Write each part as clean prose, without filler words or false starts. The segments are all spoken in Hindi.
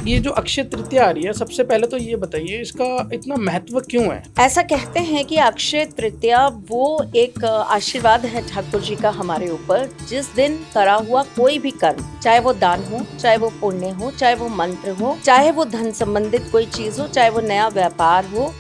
ये जो अक्षय तृतीया आ रही है, सबसे पहले तो ये बताइए इसका इतना महत्व क्यों है? ऐसा कहते हैं कि अक्षय तृतीया वो एक आशीर्वाद है ठाकुर जी का हमारे ऊपर, जिस दिन करा हुआ कोई भी कर्म, चाहे वो दान हो, चाहे वो पुण्य हो, चाहे वो मंत्र हो, चाहे वो धन संबंधित कोई चीज हो, चाहे वो नया व्यापार हो,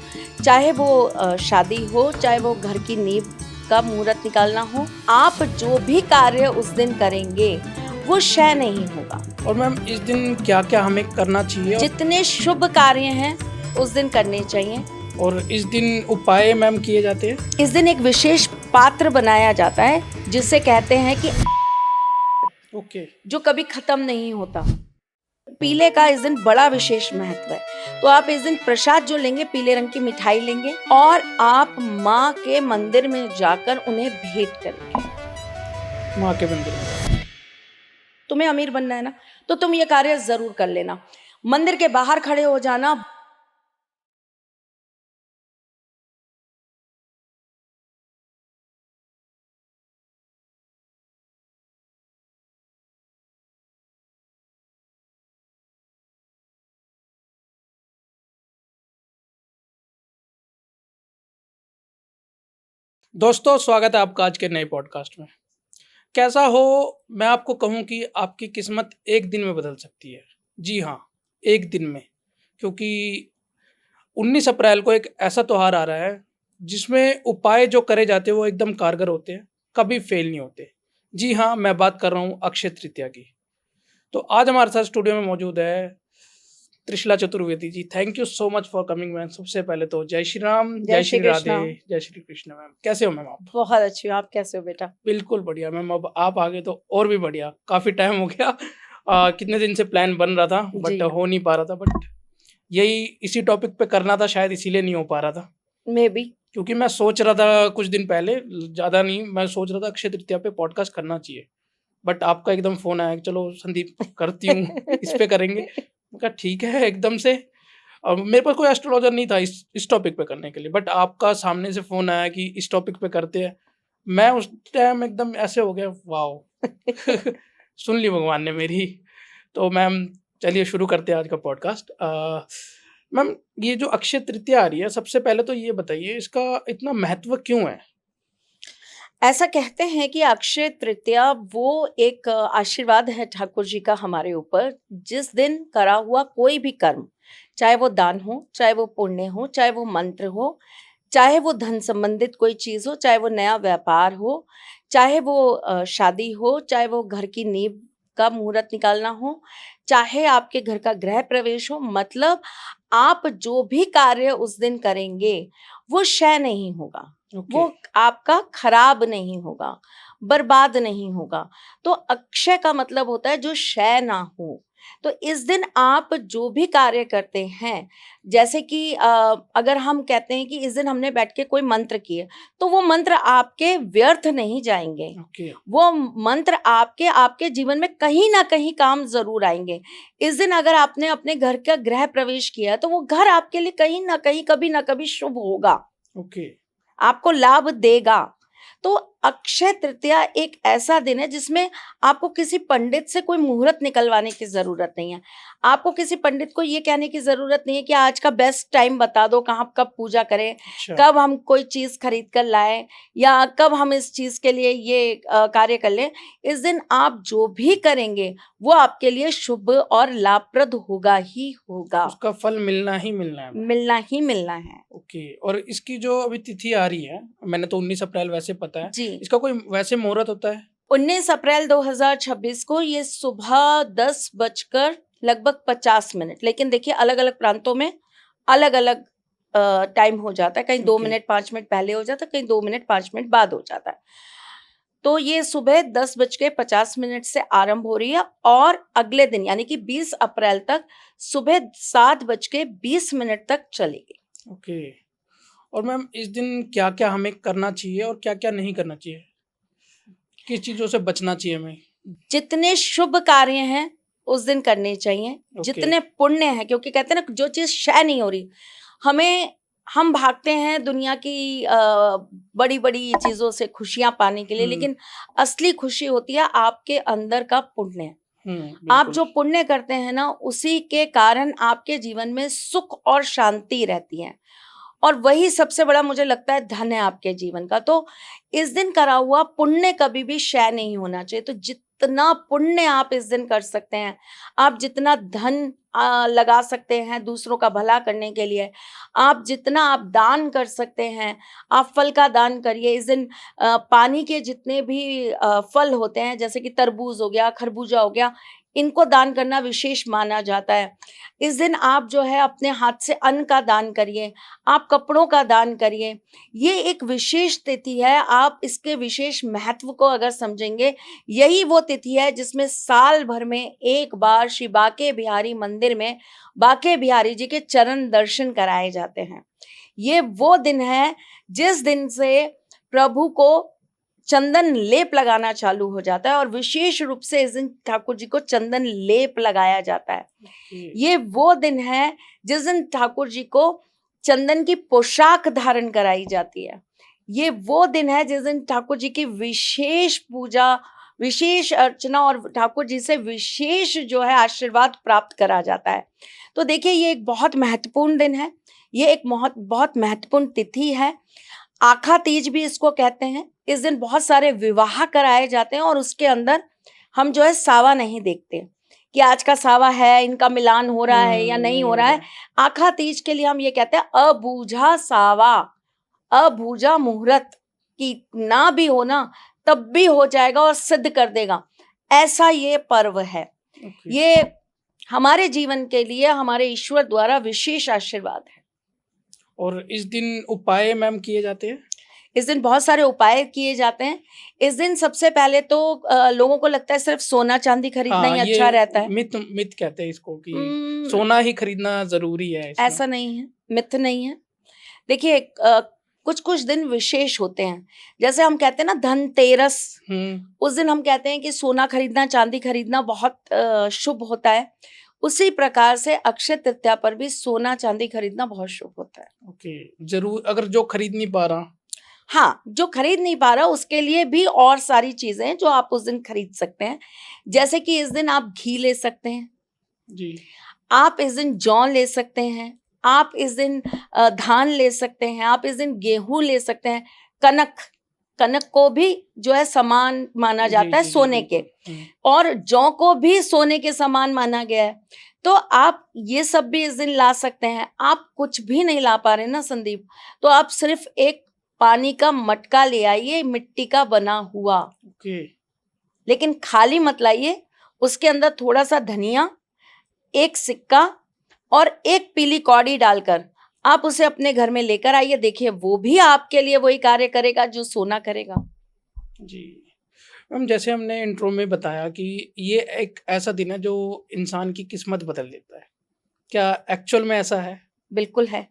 चाहे वो शादी हो, चाहे वो घर की नींव का मुहूर्त निकालना हो, आप जो भी कार्य उस दिन करेंगे वो क्षय नहीं होगा। और मैम इस दिन क्या क्या हमें करना चाहिए? जितने शुभ कार्य हैं उस दिन करने चाहिए। और इस दिन उपाय मैम किए जाते हैं? इस दिन एक विशेष पात्र बनाया जाता है जिसे कहते हैं कि ओके। जो कभी खत्म नहीं होता। पीले का इस दिन बड़ा विशेष महत्व है, तो आप इस दिन प्रसाद जो लेंगे, पीले रंग की मिठाई लेंगे और आप माँ के मंदिर में जाकर उन्हें भेंट करेंगे। माँ के मंदिर में। तुम्हें अमीर बनना है ना, तो तुम ये कार्य जरूर कर लेना। मंदिर के बाहर खड़े हो जाना। दोस्तों, स्वागत है आपका आज के नए पॉडकास्ट में। कैसा हो, मैं आपको कहूँ कि आपकी किस्मत एक दिन में बदल सकती है। जी हाँ, एक दिन में। क्योंकि 19 अप्रैल को एक ऐसा त्योहार आ रहा है जिसमें उपाय जो करे जाते हैं वो एकदम कारगर होते हैं, कभी फेल नहीं होते। जी हाँ, मैं बात कर रहा हूँ अक्षय तृतीया की। तो आज हमारे साथ स्टूडियो में मौजूद है Trishla Chaturvedi ji. Thank you so much for coming ma'am. सबसे पहले तो जय श्री राम, जय श्री राधे, जय श्री कृष्ण। मैम कैसे हो मैम आप? बहुत अच्छी हो, आप कैसे हो बेटा? बिल्कुल बढ़िया मैम। अब आप आ गए तो और भी बढ़िया। काफ़ी टाइम हो गया। कितने दिन से प्लान बन रहा था बट हो नहीं पा रहा था। बट यही इसी टॉपिक पे करना था, शायद इसीलिए नहीं हो पा रहा था। मे बी क्योंकि मैं सोच रहा था कुछ दिन पहले, ज़्यादा नहीं, मैं सोच रहा था अक्षय तृतीया पे पॉडकास्ट करना चाहिए। बट आपका एकदम फ़ोन आया कि चलो संदीप करती हूँ, इस पे करेंगे। मैं कहा ठीक है एकदम से। और मेरे पास कोई एस्ट्रोलॉजर नहीं था इस टॉपिक पे करने के लिए, बट आपका सामने से फ़ोन आया कि इस टॉपिक पे करते हैं। मैं उस टाइम एकदम ऐसे हो गया, वाओ! सुन ली भगवान ने मेरी। तो मैम चलिए शुरू करते हैं आज का पॉडकास्ट। मैम ये जो अक्षय तृतीया आ रही है, सबसे पहले तो ये बताइए इसका इतना महत्व क्यों है? ऐसा कहते हैं कि अक्षय तृतीया वो एक आशीर्वाद है ठाकुर जी का हमारे ऊपर, जिस दिन करा हुआ कोई भी कर्म, चाहे वो दान हो, चाहे वो पुण्य हो, चाहे वो मंत्र हो, चाहे वो धन संबंधित कोई चीज हो, चाहे वो नया व्यापार हो, चाहे वो शादी हो, चाहे वो घर की नींव का मुहूर्त निकालना हो, चाहे आपके घर का गृह प्रवेश हो, मतलब आप जो भी कार्य उस दिन करेंगे वो क्षय नहीं होगा। ओके। वो आपका खराब नहीं होगा, बर्बाद नहीं होगा। तो अक्षय का मतलब होता है जो क्षय ना हो। तो इस दिन आप जो भी कार्य करते हैं, जैसे कि अगर हम कहते हैं कि इस दिन हमने बैठ के कोई मंत्र किए, तो वो मंत्र आपके व्यर्थ नहीं जाएंगे। ओके। वो मंत्र आपके आपके जीवन में कहीं ना कहीं काम जरूर आएंगे। इस दिन अगर आपने अपने घर का गृह प्रवेश किया तो वो घर आपके लिए कहीं ना कहीं, कभी ना कभी शुभ होगा, ओके। आपको लाभ देगा। तो अक्षय तृतीया एक ऐसा दिन है जिसमें आपको किसी पंडित से कोई मुहूर्त निकलवाने की जरूरत नहीं है। आपको किसी पंडित को ये कहने की जरूरत नहीं है कि आज का बेस्ट टाइम बता दो, कहाँ कब पूजा करें, अच्छा। कब हम कोई चीज खरीद कर लाएं, या कब हम इस चीज के लिए ये कार्य कर लें। इस दिन आप जो भी करेंगे वो आपके लिए शुभ और लाभप्रद होगा ही होगा, उसका फल मिलना ही मिलना है। मिलना ही मिलना है। ओके। और इसकी जो अभी तिथि आ रही है, मैंने तो 19 अप्रैल वैसे पता है। जी, इसका कोई वैसे मुहूर्त होता है? 19 अप्रैल 2026 को ये सुबह 10:50, लेकिन देखिए अलग अलग प्रांतों में अलग अलग टाइम हो जाता है। कहीं 2 ओके। मिनट 5 मिनट पहले हो जाता है, कहीं 2 मिनट 5 मिनट बाद हो जाता है। तो ये सुबह 10:50 से आरंभ हो रही है और अगले दिन यानी कि 20 अप्रैल तक सुबह 7:20 तक चलेगी। ओके। और मैम इस दिन क्या क्या हमें करना चाहिए और क्या क्या नहीं करना चाहिए? किस चीज़ों से बचना चाहिए हमें? जितने शुभ कार्य हैं उस दिन करने चाहिए, ओके। जितने पुण्य हैं, क्योंकि कहते हैं ना जो चीज क्षय नहीं हो रही, हमें हम भागते हैं दुनिया की बड़ी बड़ी चीजों से खुशियां पाने के लिए, लेकिन असली खुशी होती है आपके अंदर का पुण्य। आप बिल्कुल। जो पुण्य करते हैं ना, उसी के कारण आपके जीवन में सुख और शांति रहती है, और वही सबसे बड़ा मुझे लगता है धन है आपके जीवन का। तो इस दिन करा हुआ पुण्य कभी भी क्षय नहीं होना चाहिए। तो जितना पुण्य आप इस दिन कर सकते हैं, आप जितना धन लगा सकते हैं दूसरों का भला करने के लिए, आप जितना आप दान कर सकते हैं, आप फल का दान करिए इस दिन। पानी के जितने भी फल होते हैं, जैसे कि तरबूज हो गया, खरबूजा हो गया, इनको दान करना विशेष माना जाता है। इस दिन आप जो है अपने हाथ से अन्न का दान करिए, आप कपड़ों का दान करिए। ये एक विशेष तिथि है, आप इसके विशेष महत्व को अगर समझेंगे, यही वो तिथि है जिसमें साल भर में एक बार श्री बांके बिहारी मंदिर में बांके बिहारी जी के चरण दर्शन कराए जाते हैं। ये वो दिन है जिस दिन से प्रभु को चंदन लेप लगाना चालू हो जाता है, और विशेष रूप से इस दिन ठाकुर जी को चंदन लेप लगाया जाता है। ये वो दिन है जिस दिन ठाकुर जी को चंदन की पोशाक धारण कराई जाती है। ये वो दिन है जिस दिन ठाकुर जी की विशेष पूजा, विशेष अर्चना और ठाकुर जी से विशेष जो है आशीर्वाद प्राप्त करा जाता है। तो देखिए, ये एक बहुत महत्वपूर्ण दिन है, ये एक बहुत महत्वपूर्ण तिथि है। आखा तीज भी इसको कहते हैं। इस दिन बहुत सारे विवाह कराए जाते हैं, और उसके अंदर हम जो है सावा नहीं देखते कि आज का सावा है, इनका मिलान हो रहा है या नहीं हो रहा है। आखा तीज के लिए हम ये कहते हैं अबूझा सावा, अबूझा मुहूर्त, कि ना भी हो ना तब भी हो जाएगा और सिद्ध कर देगा, ऐसा ये पर्व है। ये हमारे जीवन के लिए हमारे ईश्वर द्वारा विशेष आशीर्वाद है। और इस दिन उपाय मैम किए जाते हैं? इस दिन बहुत सारे उपाय किए जाते हैं। इस दिन सबसे पहले तो लोगों को लगता है सिर्फ सोना चांदी खरीदना ही ये अच्छा रहता है। मिथ कहते हैं इसको कि उम्म, सोना ही खरीदना जरूरी है इसमें। ऐसा नहीं है, मिथ नहीं है। देखिए, कुछ कुछ दिन विशेष होते हैं, जैसे हम कहते हैं ना धनतेरस, उस दिन हम कहते हैं कि सोना खरीदना, चांदी खरीदना बहुत शुभ होता है। उसी प्रकार से अक्षय तृतीया पर भी सोना चांदी खरीदना बहुत शुभ होता है। ओके, जरूर। अगर जो खरीद नहीं पा रहा, हाँ, जो खरीद नहीं पा रहा उसके लिए भी और सारी चीजें हैं जो आप उस दिन खरीद सकते हैं। जैसे कि इस दिन आप घी ले सकते हैं, जी, आप इस दिन जौ ले सकते हैं, आप इस दिन धान ले सकते हैं, आप इस दिन गेहूं ले सकते हैं। कनक, कनक को भी जो है समान माना जी, जाता है जी, जी, सोने के, बिल्कुल। और जौ को भी सोने के समान माना गया है। तो आप ये सब भी इस दिन ला सकते हैं। आप कुछ भी नहीं ला पा रहे ना संदीप, तो आप सिर्फ एक पानी का मटका ले आइए, मिट्टी का बना हुआ, ओके, लेकिन खाली मत लाइए। उसके अंदर थोड़ा सा धनिया, एक सिक्का और एक पीली कौड़ी डालकर आप उसे अपने घर में लेकर आइए। देखिए, वो भी आपके लिए वही कार्य करेगा जो सोना करेगा। जी। मैम, जैसे हमने इंट्रो में बताया कि ये एक ऐसा दिन है जो इंसान की किस्मत बदल देता है, क्या एक्चुअल में ऐसा है? बिल्कुल है,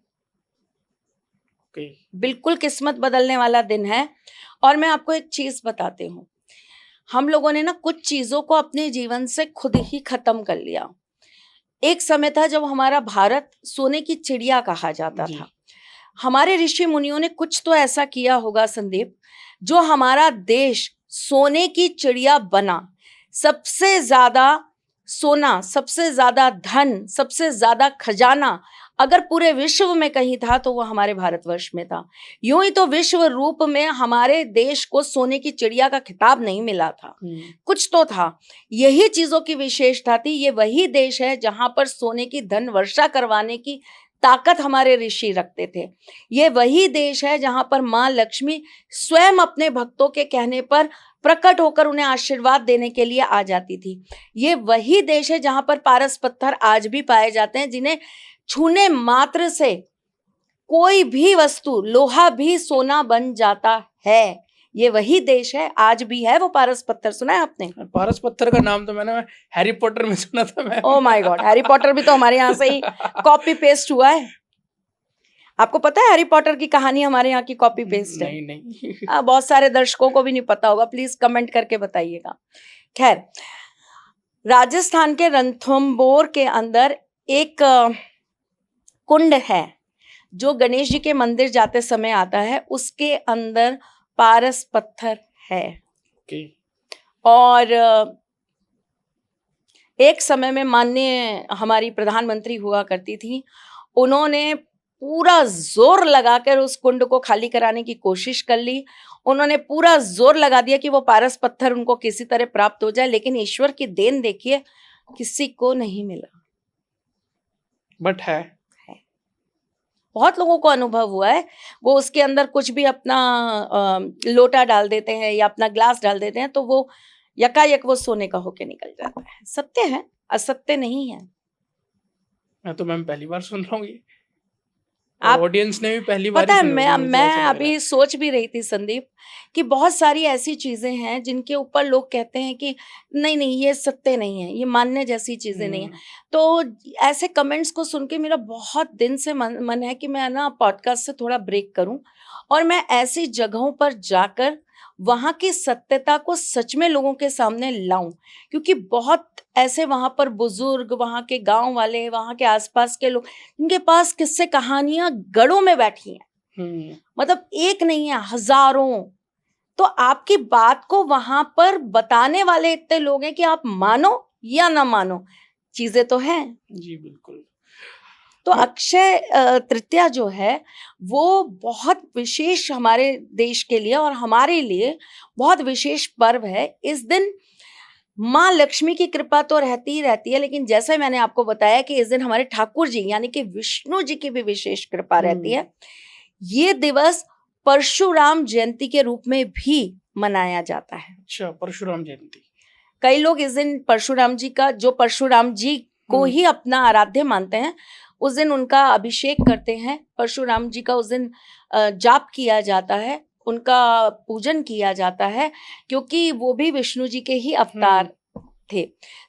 ओके, बिल्कुल किस्मत बदलने वाला दिन है। और मैं आपको एक चीज बताती हूँ, हम लोगों ने ना कुछ चीजों को अपने जीवन से खुद ही खत्म कर लिया। एक समय था जब हमारा भारत सोने की चिड़िया कहा जाता जी, था। हमारे ऋषि मुनियों ने कुछ तो ऐसा किया होगा संदीप, जो हमारा देश सोने की चिड़िया बना। सबसे ज्यादा सोना, सबसे ज्यादा धन, सबसे ज्यादा खजाना अगर पूरे विश्व में कहीं था तो वो हमारे भारतवर्ष में था। यूं ही तो विश्व रूप में हमारे देश को सोने की चिड़िया का खिताब नहीं मिला था, कुछ तो था। यही चीजों की विशेषता थी। ये वही देश है जहां पर सोने की धन वर्षा करवाने की ताकत हमारे ऋषि रखते थे। ये वही देश है जहां पर माँ लक्ष्मी स्वयं अपने भक्तों के कहने पर प्रकट होकर उन्हें आशीर्वाद देने के लिए आ जाती थी। ये वही देश है जहां पर पारस पत्थर आज भी पाए जाते हैं, जिन्हें छूने मात्र से कोई भी वस्तु, लोहा भी सोना बन जाता है। ये वही देश है, आज भी है वो पारस पत्थर। सुना है आपने? पारस पत्थर का नाम तो मैंने हैरी पॉटर में सुना था ma'am. Oh my God, Harry Potter भी तो हमारे यहाँ से ही कॉपी पेस्ट हुआ है। आपको पता है हैरी पॉटर की कहानी हमारे यहाँ की कॉपी पेस्ट है? नहीं। बहुत सारे दर्शकों को भी नहीं पता होगा, प्लीज कमेंट करके बताइएगा। खैर, राजस्थान के रणथंभौर के अंदर एक कुंड है जो गणेश जी के मंदिर जाते समय आता है, उसके अंदर पारस पत्थर है। ओके, और एक समय में माननीय हमारी प्रधानमंत्री हुआ करती थी, उन्होंने पूरा ज़ोर लगाकर उस कुंड को खाली कराने की कोशिश कर ली। उन्होंने पूरा ज़ोर लगा दिया कि वो पारस पत्थर उनको किसी तरह प्राप्त हो जाए, लेकिन ईश्वर की देन देखिए, किसी को नहीं मिला। बट है। बहुत लोगों को अनुभव हुआ है, वो उसके अंदर कुछ भी अपना लोटा डाल देते हैं या अपना ग्लास डाल देते हैं, तो वो यकायक वो सोने का होके निकल जाता है। सत्य है, असत्य नहीं है। मैं तो मैम पहली बार सुन रहा हूँ ये, और आप ऑडियंस ने भी पहली बार पता ही है, सुनी होगी, मुझे मैं ऐसा लग रहा है। अभी सोच भी रही थी संदीप, कि बहुत सारी ऐसी चीजें हैं जिनके ऊपर लोग कहते हैं कि नहीं नहीं ये सत्य नहीं है, ये मानने जैसी चीजें नहीं है। तो ऐसे कमेंट्स को सुन के मेरा बहुत दिन से मन है कि मैं ना पॉडकास्ट से थोड़ा ब्रेक करूं और मैं ऐसी जगहों पर जाकर वहां की सत्यता को सच में लोगों के सामने लाऊं, क्योंकि बहुत ऐसे वहां पर बुजुर्ग, वहां के गांव वाले, वहां के आसपास के लोग, इनके पास किस्से कहानियां गढ़ों में बैठी हैं, मतलब एक नहीं है, हजारों। तो आपकी बात को वहां पर बताने वाले इतने लोग हैं कि आप मानो या ना मानो, चीजें तो हैं। जी बिल्कुल। तो अक्षय तृतीया जो है वो बहुत विशेष हमारे देश के लिए और हमारे लिए बहुत विशेष पर्व है। इस दिन माँ लक्ष्मी की कृपा तो रहती ही रहती है, लेकिन जैसे मैंने आपको बताया कि इस दिन हमारे ठाकुर जी यानी कि विष्णु जी की भी विशेष कृपा रहती है। ये दिवस परशुराम जयंती के रूप में भी मनाया जाता है। अच्छा, परशुराम जयंती। कई लोग इस दिन परशुराम जी का, जो परशुराम जी को ही अपना आराध्य मानते हैं, उस दिन उनका अभिषेक करते हैं। परशुराम जी का उस दिन जाप किया जाता है, उनका पूजन किया जाता है, क्योंकि वो भी विष्णु जी के ही अवतार थे।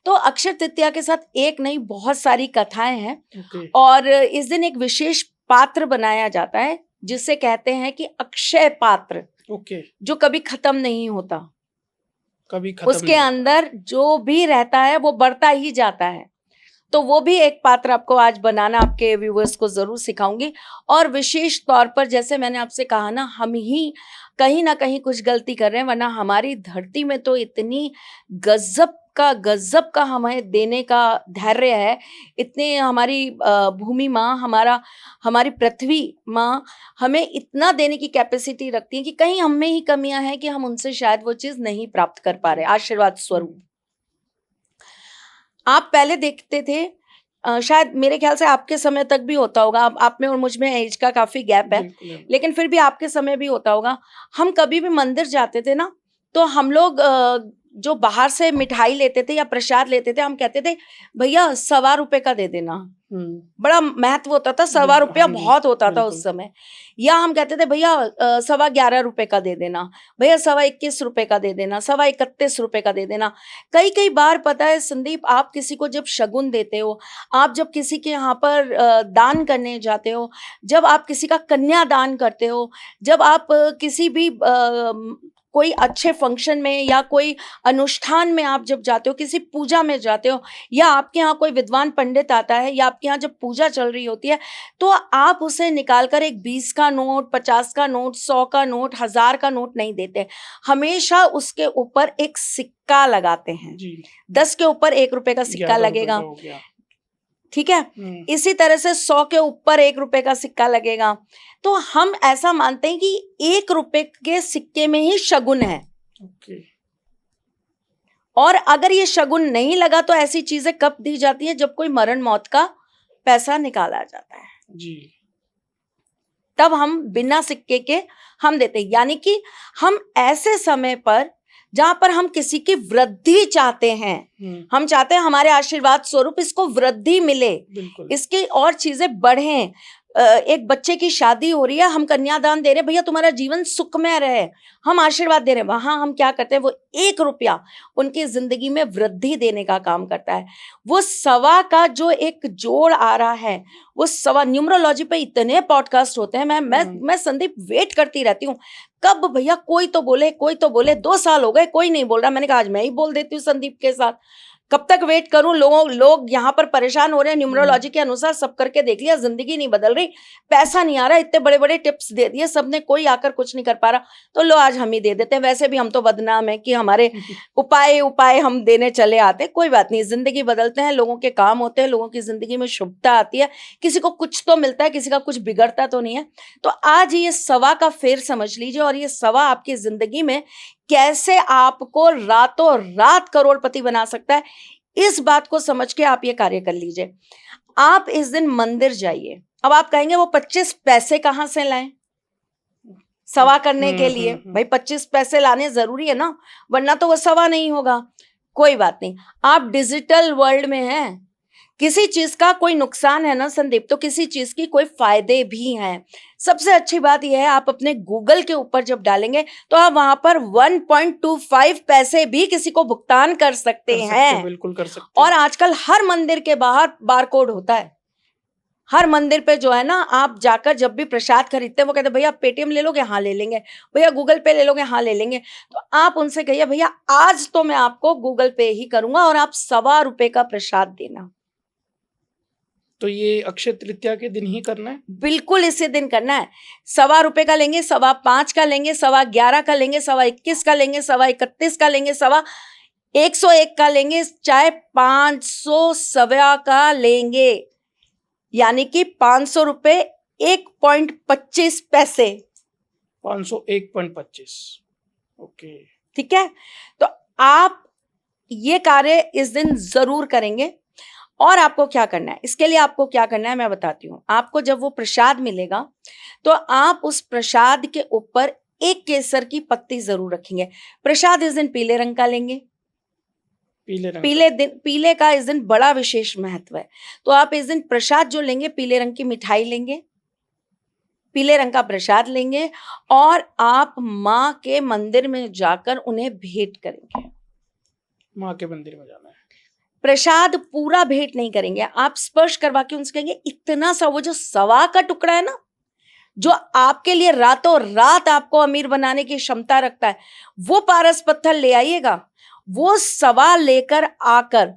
तो अक्षय तृतीया के साथ एक नहीं बहुत सारी कथाएं हैं और इस दिन एक विशेष पात्र बनाया जाता है जिसे कहते हैं कि अक्षय पात्र, जो कभी खत्म नहीं होता, कभी खत्म उसके अंदर जो भी रहता है वो बढ़ता ही जाता है। तो वो भी एक पात्र आपको आज बनाना आपके व्यूवर्स को जरूर सिखाऊंगी। और विशेष तौर पर जैसे मैंने आपसे कहा ना, हम ही कहीं ना कहीं कुछ गलती कर रहे हैं, वरना हमारी धरती में तो इतनी गजब का हमें देने का धैर्य है, इतने हमारी भूमि माँ, हमारी पृथ्वी माँ हमें इतना देने की कैपेसिटी रखती है कि कहीं हम में ही कमियां हैं कि हम उनसे शायद वो चीज नहीं प्राप्त कर पा रहे आशीर्वाद स्वरूप। आप पहले देखते थे, शायद मेरे ख्याल से आपके समय तक भी होता होगा, आप में और मुझ में एज का काफी गैप है, लेकिन फिर भी आपके समय भी होता होगा। हम कभी भी मंदिर जाते थे ना, तो हम लोग जो बाहर से मिठाई लेते थे या प्रसाद लेते थे, हम कहते थे भैया ₹1.25 का दे देना। बड़ा महत्व होता था, ₹1.25 बहुत होता था उस समय। या हम कहते थे भैया ₹11.25 का दे देना, भैया ₹21 का दे देना, ₹31 का दे देना। कई बार पता है संदीप, आप किसी को जब शगुन देते हो, आप जब किसी के यहाँ पर दान करने जाते हो, जब आप किसी का कन्या दान करते हो, जब आप किसी भी कोई अच्छे फंक्शन में या कोई अनुष्ठान में आप जब जाते हो, किसी पूजा में जाते हो, या आपके यहाँ कोई विद्वान पंडित आता है, या आपके यहाँ जब पूजा चल रही होती है, तो आप उसे निकालकर एक 20 का नोट, 50 का नोट, 100 का नोट, 1000 का नोट नहीं देते। हमेशा उसके ऊपर एक सिक्का लगाते हैं। 10 के ऊपर ₹1 का सिक्का लगेगा, ठीक है। इसी तरह से 100 के ऊपर ₹1 का सिक्का लगेगा। तो हम ऐसा मानते हैं कि ₹1 के सिक्के में ही शगुन है। और अगर ये शगुन नहीं लगा तो ऐसी चीजें कब दी जाती है, जब कोई मरण मौत का पैसा निकाला जाता है जी, तब हम बिना सिक्के के हम देते हैं। यानी कि हम ऐसे समय पर जहां पर हम किसी की वृद्धि चाहते हैं, हम चाहते हैं हमारे आशीर्वाद स्वरूप इसको वृद्धि मिले, इसकी और चीजें बढ़ें। एक बच्चे की शादी हो रही है, हम कन्यादान दे रहे हैं, भैया तुम्हारा जीवन सुखमय रहे, हम आशीर्वाद दे रहे हैं। वहां हम क्या करते हैं, वो ₹1 उनकी जिंदगी में वृद्धि देने का काम करता है। वो 1.25 का जो एक जोड़ आ रहा है, वो 1.25 न्यूमरोलॉजी पे इतने पॉडकास्ट होते हैं, मैं संदीप वेट करती रहती हूँ कब भैया कोई तो बोले। 2 साल हो गए कोई नहीं बोल रहा, मैंने कहा आज मैं ही बोल देती हूँ संदीप के साथ। कब तक वेट करूं? लोग यहाँ पर परेशान हो रहे हैं, हम्म, न्यूमरोलॉजी के अनुसार सब करके देख लिया, जिंदगी नहीं बदल रही, पैसा नहीं आ रहा, इतने बड़े बड़े टिप्स दे दिए सबने, कोई आकर कुछ नहीं कर पा रहा, तो लो आज हम ही दे देते हैं। वैसे भी हम तो बदनाम है कि हमारे उपाय हम देने चले आते हैं। कोई बात नहीं, जिंदगी बदलते हैं, लोगों के काम होते हैं, लोगों की जिंदगी में शुभता आती है, किसी को कुछ तो मिलता है, किसी का कुछ बिगड़ता तो नहीं है। तो आज ये सवा का फेर समझ लीजिए, और ये सवा आपकी जिंदगी में कैसे आपको रातों रात करोड़पति बना सकता है, इस बात को समझ के आप ये कार्य कर लीजिए। आप इस दिन मंदिर जाइए। अब आप कहेंगे वो 25 पैसे कहां से लाएं सवा करने के लिए? भाई 25 पैसे लाने जरूरी है ना, वरना तो वो सवा नहीं होगा। कोई बात नहीं, आप डिजिटल वर्ल्ड में हैं, किसी चीज का कोई नुकसान है ना संदीप, तो किसी चीज की कोई फायदे भी हैं। सबसे अच्छी बात यह है, आप अपने गूगल के ऊपर जब डालेंगे तो आप वहां पर 1.25 पैसे भी किसी को भुगतान कर सकते हैं। बिल्कुल कर सकते हैं। और आजकल हर मंदिर के बाहर बारकोड होता है। हर मंदिर पे जो है ना, आप जाकर जब भी प्रसाद खरीदते हैं, वो कहते हैं भैया पेटीएम ले लोगे? हाँ ले लेंगे। भैया गूगल पे ले लोगे? हाँ ले लेंगे। तो आप उनसे कहिए भैया आज तो मैं आपको गूगल पे ही करूंगा और आप ₹1.25 का प्रसाद देना। तो ये अक्षय तृतीया के दिन ही करना है? बिल्कुल इसी दिन करना है। ₹1.25 का लेंगे, 5.25 का लेंगे, 11.25 का लेंगे, 21.25 का लेंगे, 31.25 का लेंगे, 101 का लेंगे, चाहे 500 सवा का लेंगे, यानी कि ₹500 1.25 पैसे। 501.25। ओके। ठीक है, तो आप ये कार्य इस दिन जरूर करेंगे। और आपको क्या करना है, इसके लिए आपको क्या करना है मैं बताती हूँ। आपको जब वो प्रसाद मिलेगा तो आप उस प्रसाद के ऊपर एक केसर की पत्ती जरूर रखेंगे। प्रसाद इस दिन पीले रंग का लेंगे। पीले रंग का। पीले का इस दिन बड़ा विशेष महत्व है। तो आप इस दिन प्रसाद जो लेंगे, पीले रंग की मिठाई लेंगे, पीले रंग का प्रसाद लेंगे, और आप माँ के मंदिर में जाकर उन्हें भेंट करेंगे। माँ के मंदिर में जाना है। प्रसाद पूरा भेंट नहीं करेंगे, आप स्पर्श करवा के उनसे कहेंगे इतना सा, वो जो सवा का टुकड़ा है ना, जो आपके लिए रातों रात आपको अमीर बनाने की क्षमता रखता है, वो पारस पत्थर ले आइएगा। वो सवा लेकर आकर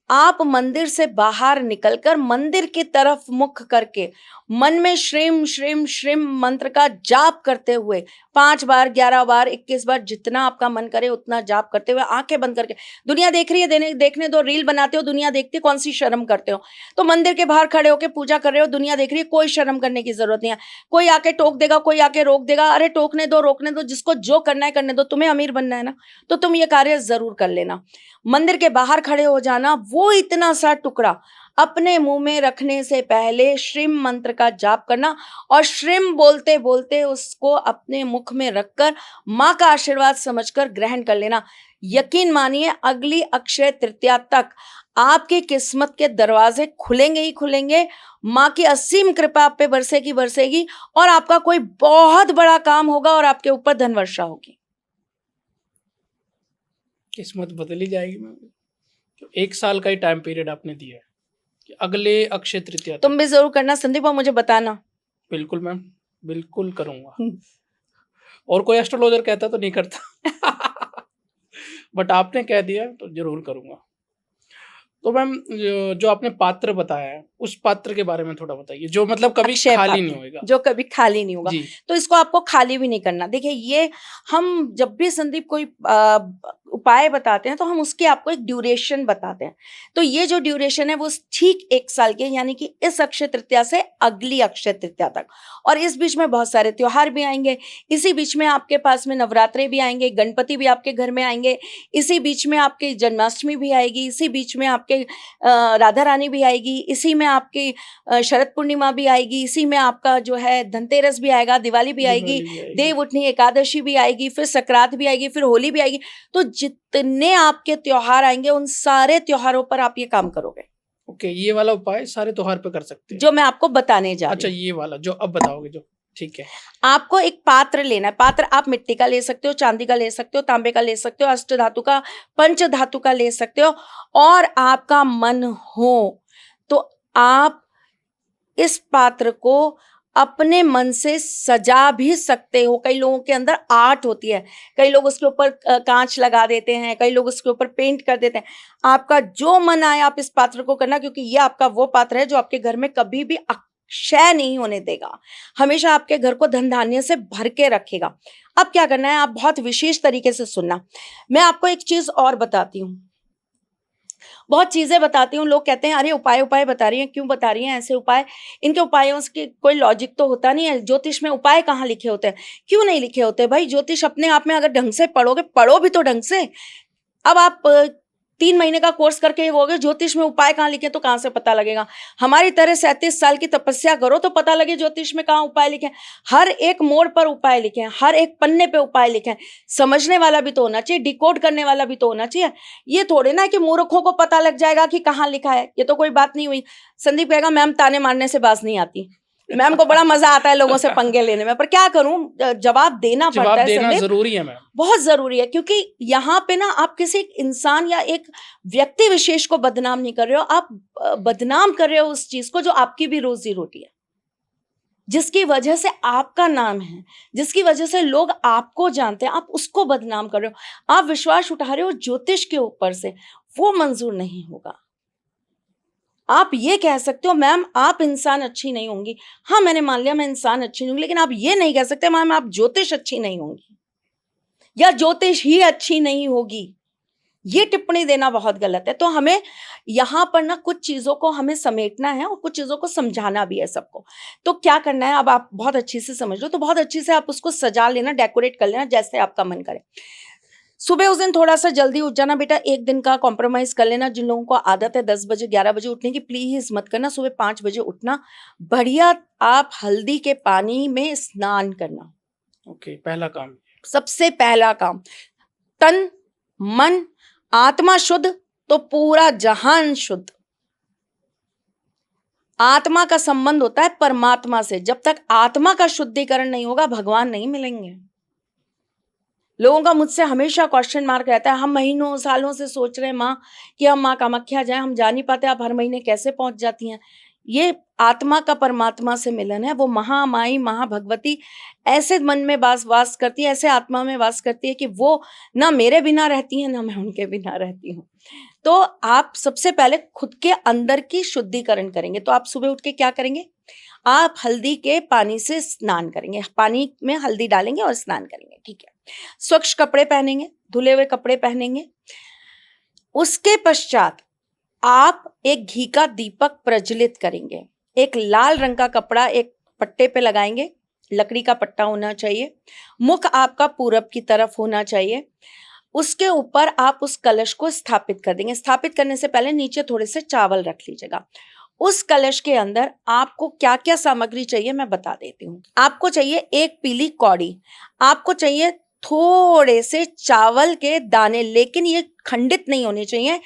आप मंदिर से बाहर निकलकर मंदिर की तरफ मुख करके मन में श्रीम श्रीम श्रीम मंत्र का जाप करते हुए 5 बार, 11 बार, 21 बार, जितना आपका मन करे उतना जाप करते हुए, आंखें बंद करके, दुनिया देख रही है, देखने दो, रील बनाते हो, दुनिया देखती है, कौन सी शर्म करते हो? तो मंदिर के बाहर खड़े होकर पूजा कर रहे हो, दुनिया देख रही है, कोई शर्म करने की जरूरत नहीं है। कोई आके टोक देगा, कोई आके रोक देगा, अरे टोकने दो, रोकने दो, जिसको जो करना है करने दो। तुम्हें अमीर बनना है ना, तो तुम ये कार्य जरूर कर लेना। मंदिर के बाहर खड़े हो जाना, वो इतना सा टुकड़ा अपने मुंह में रखने से पहले श्रीम मंत्र का जाप करना, और श्रीम बोलते बोलते उसको अपने मुख में रखकर माँ का आशीर्वाद समझकर ग्रहण कर लेना। यकीन मानिए अगली अक्षय तृतीया तक आपकी किस्मत के दरवाजे खुलेंगे ही खुलेंगे। माँ की असीम कृपा आप पे बरसेगी, और आपका कोई बहुत बड़ा काम होगा और आपके ऊपर धन वर्षा होगी। किस्मत बदली जाएगी मैम। तो 1 साल का ही टाइम पीरियड आपने दिया है कि अगले अक्षय तृतीया तक। तुम भी जरूर करना संदीप, और मुझे बताना। बिल्कुल मैम, बिल्कुल करूंगा। और कोई एस्ट्रोलॉजर कहता तो नहीं करता बट आपने कह दिया तो जरूर करूंगा। तो मैम जो आपने पात्र बताया है, उस पात्र के बारे में थोड़ा बताइए, जो मतलब कभी अक्षय खाली पात्र, नहीं होएगा। जो कभी खाली नहीं होगा। जी। तो इसको आपको खाली भी नहीं करना। देखिए, ये हम जब भी संदीप कोई उपाय बताते हैं तो हम उसके आपको एक ड्यूरेशन बताते हैं। तो ये जो ड्यूरेशन है वो ठीक 1 साल के, यानी कि इस अक्षय तृतीया से अगली अक्षय तृतीया तक। और इस बीच में बहुत सारे त्योहार भी आएंगे, इसी बीच में आपके पास में नवरात्रे भी आएंगे, गणपति भी आपके घर में आएंगे, इसी बीच में आपकी जन्माष्टमी भी आएगी, इसी बीच में आपके राधा रानी भी आएगी, इसी में आपकी शरद पूर्णिमा भी आएगी, इसी में आपका जो है धनतेरस भी आएगा, दिवाली भी आएगी, देव उठनी एकादशी भी आएगी, फिर संक्रांत भी आएगी, फिर होली भी आएगी। तो जितने आपके त्योहार आएंगे उन सारे त्योहारों पर आप ये काम करोगे। ओके, ये वाला उपाय सारे त्योहार पे कर सकते हैं जो मैं आपको बताने जा रही हूँ। अच्छा, ये वाला जो अब बताओगे जो, ठीक है। आपको एक पात्र लेना है। पात्र आप मिट्टी का ले सकते हो, चांदी का ले सकते हो, तांबे का ले सकते हो, अष्ट धातु का, पंच धातु का ले सकते हो। और आपका मन हो तो आप इस पात्र को अपने मन से सजा भी सकते हो। कई लोगों के अंदर आर्ट होती है, कई लोग उसके ऊपर कांच लगा देते हैं, कई लोग उसके ऊपर पेंट कर देते हैं। आपका जो मन आए आप इस पात्र को करना, क्योंकि ये आपका वो पात्र है जो आपके घर में कभी भी अक्षय नहीं होने देगा, हमेशा आपके घर को धन धान्य से भर के रखेगा। अब क्या करना है, आप बहुत विशेष तरीके से सुनना। मैं आपको एक चीज और बताती हूँ, बहुत चीजें बताती हूँ। लोग कहते हैं अरे उपाय उपाय बता रही हैं, क्यों बता रही हैं ऐसे उपाय, इनके उपायों की कोई लॉजिक तो होता नहीं है। ज्योतिष में उपाय कहाँ लिखे होते हैं, क्यों नहीं लिखे होते भाई। ज्योतिष अपने आप में अगर ढंग से पढ़ोगे, पढ़ो भी तो ढंग से। अब आप 3 महीने का कोर्स करके हो गए, ज्योतिष में उपाय कहाँ लिखे तो कहाँ से पता लगेगा। हमारी तरह 37 साल की तपस्या करो तो पता लगे ज्योतिष में कहाँ उपाय लिखे हैं। हर एक मोड़ पर उपाय लिखे हैं, हर एक पन्ने पे उपाय लिखे हैं। समझने वाला भी तो होना चाहिए, डिकोड करने वाला भी तो होना चाहिए। ये थोड़े ना कि मूर्खों को पता लग जाएगा कि कहाँ लिखा है, ये तो कोई बात नहीं हुई। संदीप कहेगा मैम ताने मारने से बात नहीं आती। मैम को बड़ा मजा आता है लोगों से पंगे लेने में, पर क्या करूं, जवाब देना पड़ता जवाब है देना संदीप, जरूरी है मैम। बहुत जरूरी है। क्योंकि यहाँ पे ना आप किसी एक इंसान या एक व्यक्ति विशेष को बदनाम नहीं कर रहे हो, आप बदनाम कर रहे हो उस चीज को जो आपकी भी रोजी रोटी है, जिसकी वजह से आपका नाम है, जिसकी वजह से लोग आपको जानते हैं, आप उसको बदनाम कर रहे हो। आप विश्वास उठा रहे हो ज्योतिष के ऊपर से, वो मंजूर नहीं होगा। आप ये कह सकते हो मैम आप इंसान अच्छी नहीं होंगी, हाँ मैंने मान लिया मैं इंसान अच्छी नहीं होंगी, लेकिन आप ये नहीं कह सकते मैम आप ज्योतिष अच्छी नहीं होंगी या ज्योतिष ही अच्छी नहीं होगी। ये टिप्पणी देना बहुत गलत है। तो हमें यहाँ पर ना कुछ चीजों को हमें समेटना है और कुछ चीजों को समझाना भी है सबको। तो क्या करना है, अब आप बहुत अच्छे से समझ लो तो बहुत अच्छे से आप उसको सजा लेना, डेकोरेट कर लेना जैसे आपका मन करे। सुबह उस दिन थोड़ा सा जल्दी उठ जाना बेटा, एक दिन का कॉम्प्रोमाइज कर लेना। जिन लोगों को आदत है 10 बजे 11 बजे उठने की, प्लीज मत करना, सुबह 5 बजे उठना। बढ़िया आप हल्दी के पानी में स्नान करना, ओके, पहला काम। सबसे पहला काम। तन मन आत्मा शुद्ध तो पूरा जहान शुद्ध। आत्मा का संबंध होता है परमात्मा से, जब तक आत्मा का शुद्धिकरण नहीं होगा भगवान नहीं मिलेंगे। लोगों का मुझसे हमेशा क्वेश्चन मार्क रहता है, हम महीनों सालों से सोच रहे हैं माँ कि हम माँ कामाख्या जाएं, हम जा नहीं पाते, आप हर महीने कैसे पहुंच जाती हैं। ये आत्मा का परमात्मा से मिलन है। वो महामाई महाभगवती ऐसे मन में वास करती है, ऐसे आत्मा में वास करती है कि वो ना मेरे बिना रहती हैं ना मैं उनके बिना रहती हूँ। तो आप सबसे पहले खुद के अंदर की शुद्धिकरण करेंगे। तो आप सुबह उठ के क्या करेंगे, आप हल्दी के पानी से स्नान करेंगे, पानी में हल्दी डालेंगे और स्नान करेंगे, ठीक है। स्वच्छ कपड़े पहनेंगे, धुले हुए कपड़े पहनेंगे। उसके पश्चात आप एक घी का दीपक प्रज्वलित करेंगे। एक लाल रंग का कपड़ा एक पट्टे पे लगाएंगे, लकड़ी का पट्टा होना चाहिए। मुख आपका पूरब की तरफ होना चाहिए। उसके ऊपर आप उस कलश को स्थापित कर देंगे। स्थापित करने से पहले नीचे थोड़े से चावल रख लीजिएगा। उस कलश के अंदर आपको क्या क्या सामग्री चाहिए मैं बता देती हूँ। आपको चाहिए एक पीली कौड़ी, आपको चाहिए थोड़े से चावल के दाने, लेकिन ये खंडित नहीं होने चाहिए।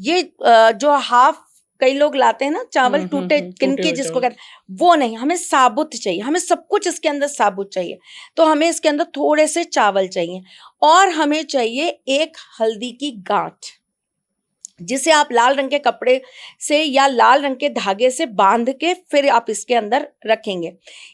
ये जो हाफ कई लोग लाते हैं ना चावल टूटे किनके जिसको कहते हैं, वो नहीं, हमें साबुत चाहिए। हमें सब कुछ इसके अंदर साबुत चाहिए। तो हमें इसके अंदर थोड़े से चावल चाहिए और हमें चाहिए एक हल्दी की गांठ, जिसे आप लाल रंग के कपड़े से या लाल रंग के धागे से बांध के फिर आप इसके अंदर रखेंगे।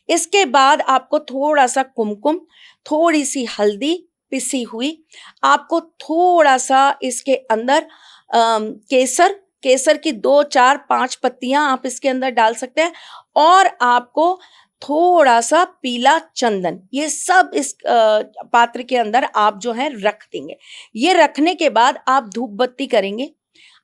इसके बाद आपको थोड़ा सा कुमकुम, थोड़ी सी हल्दी पिसी हुई, आपको थोड़ा सा इसके अंदर केसर, केसर की 2 4 5 पत्तियां आप इसके अंदर डाल सकते हैं और आपको थोड़ा सा पीला चंदन, ये सब इस पात्र के अंदर आप जो है रख देंगे। ये रखने के बाद आप धूप बत्ती करेंगे,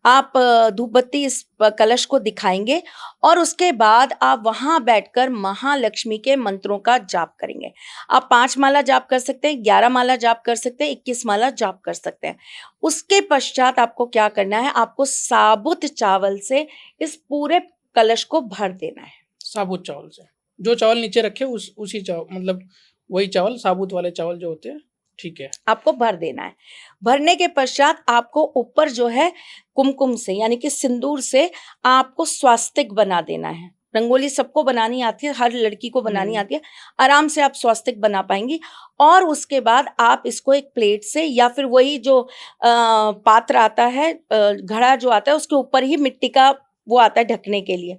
आप धूप बत्ती इस कलश को दिखाएंगे और उसके बाद आप वहां बैठकर महालक्ष्मी के मंत्रों का जाप करेंगे। आप 5 माला जाप कर सकते हैं, 11 माला जाप कर सकते हैं, 21 माला जाप कर सकते हैं। उसके पश्चात आपको क्या करना है, आपको साबुत चावल से इस पूरे कलश को भर देना है। साबुत चावल से, जो चावल नीचे रखे उसी चावल, मतलब वही चावल, साबुत वाले चावल जो होते हैं, ठीक है, आपको भर देना है। भरने के पश्चात आपको ऊपर जो है कुमकुम से यानी कि सिंदूर से आपको स्वास्तिक बना देना है। रंगोली सबको बनानी आती है, हर लड़की को बनानी आती है, आराम से आप स्वास्तिक बना पाएंगी। और उसके बाद आप इसको एक प्लेट से या फिर वही जो पात्र आता है, घड़ा जो आता है, उसके ऊपर ही मिट्टी का वो आता है ढकने के लिए,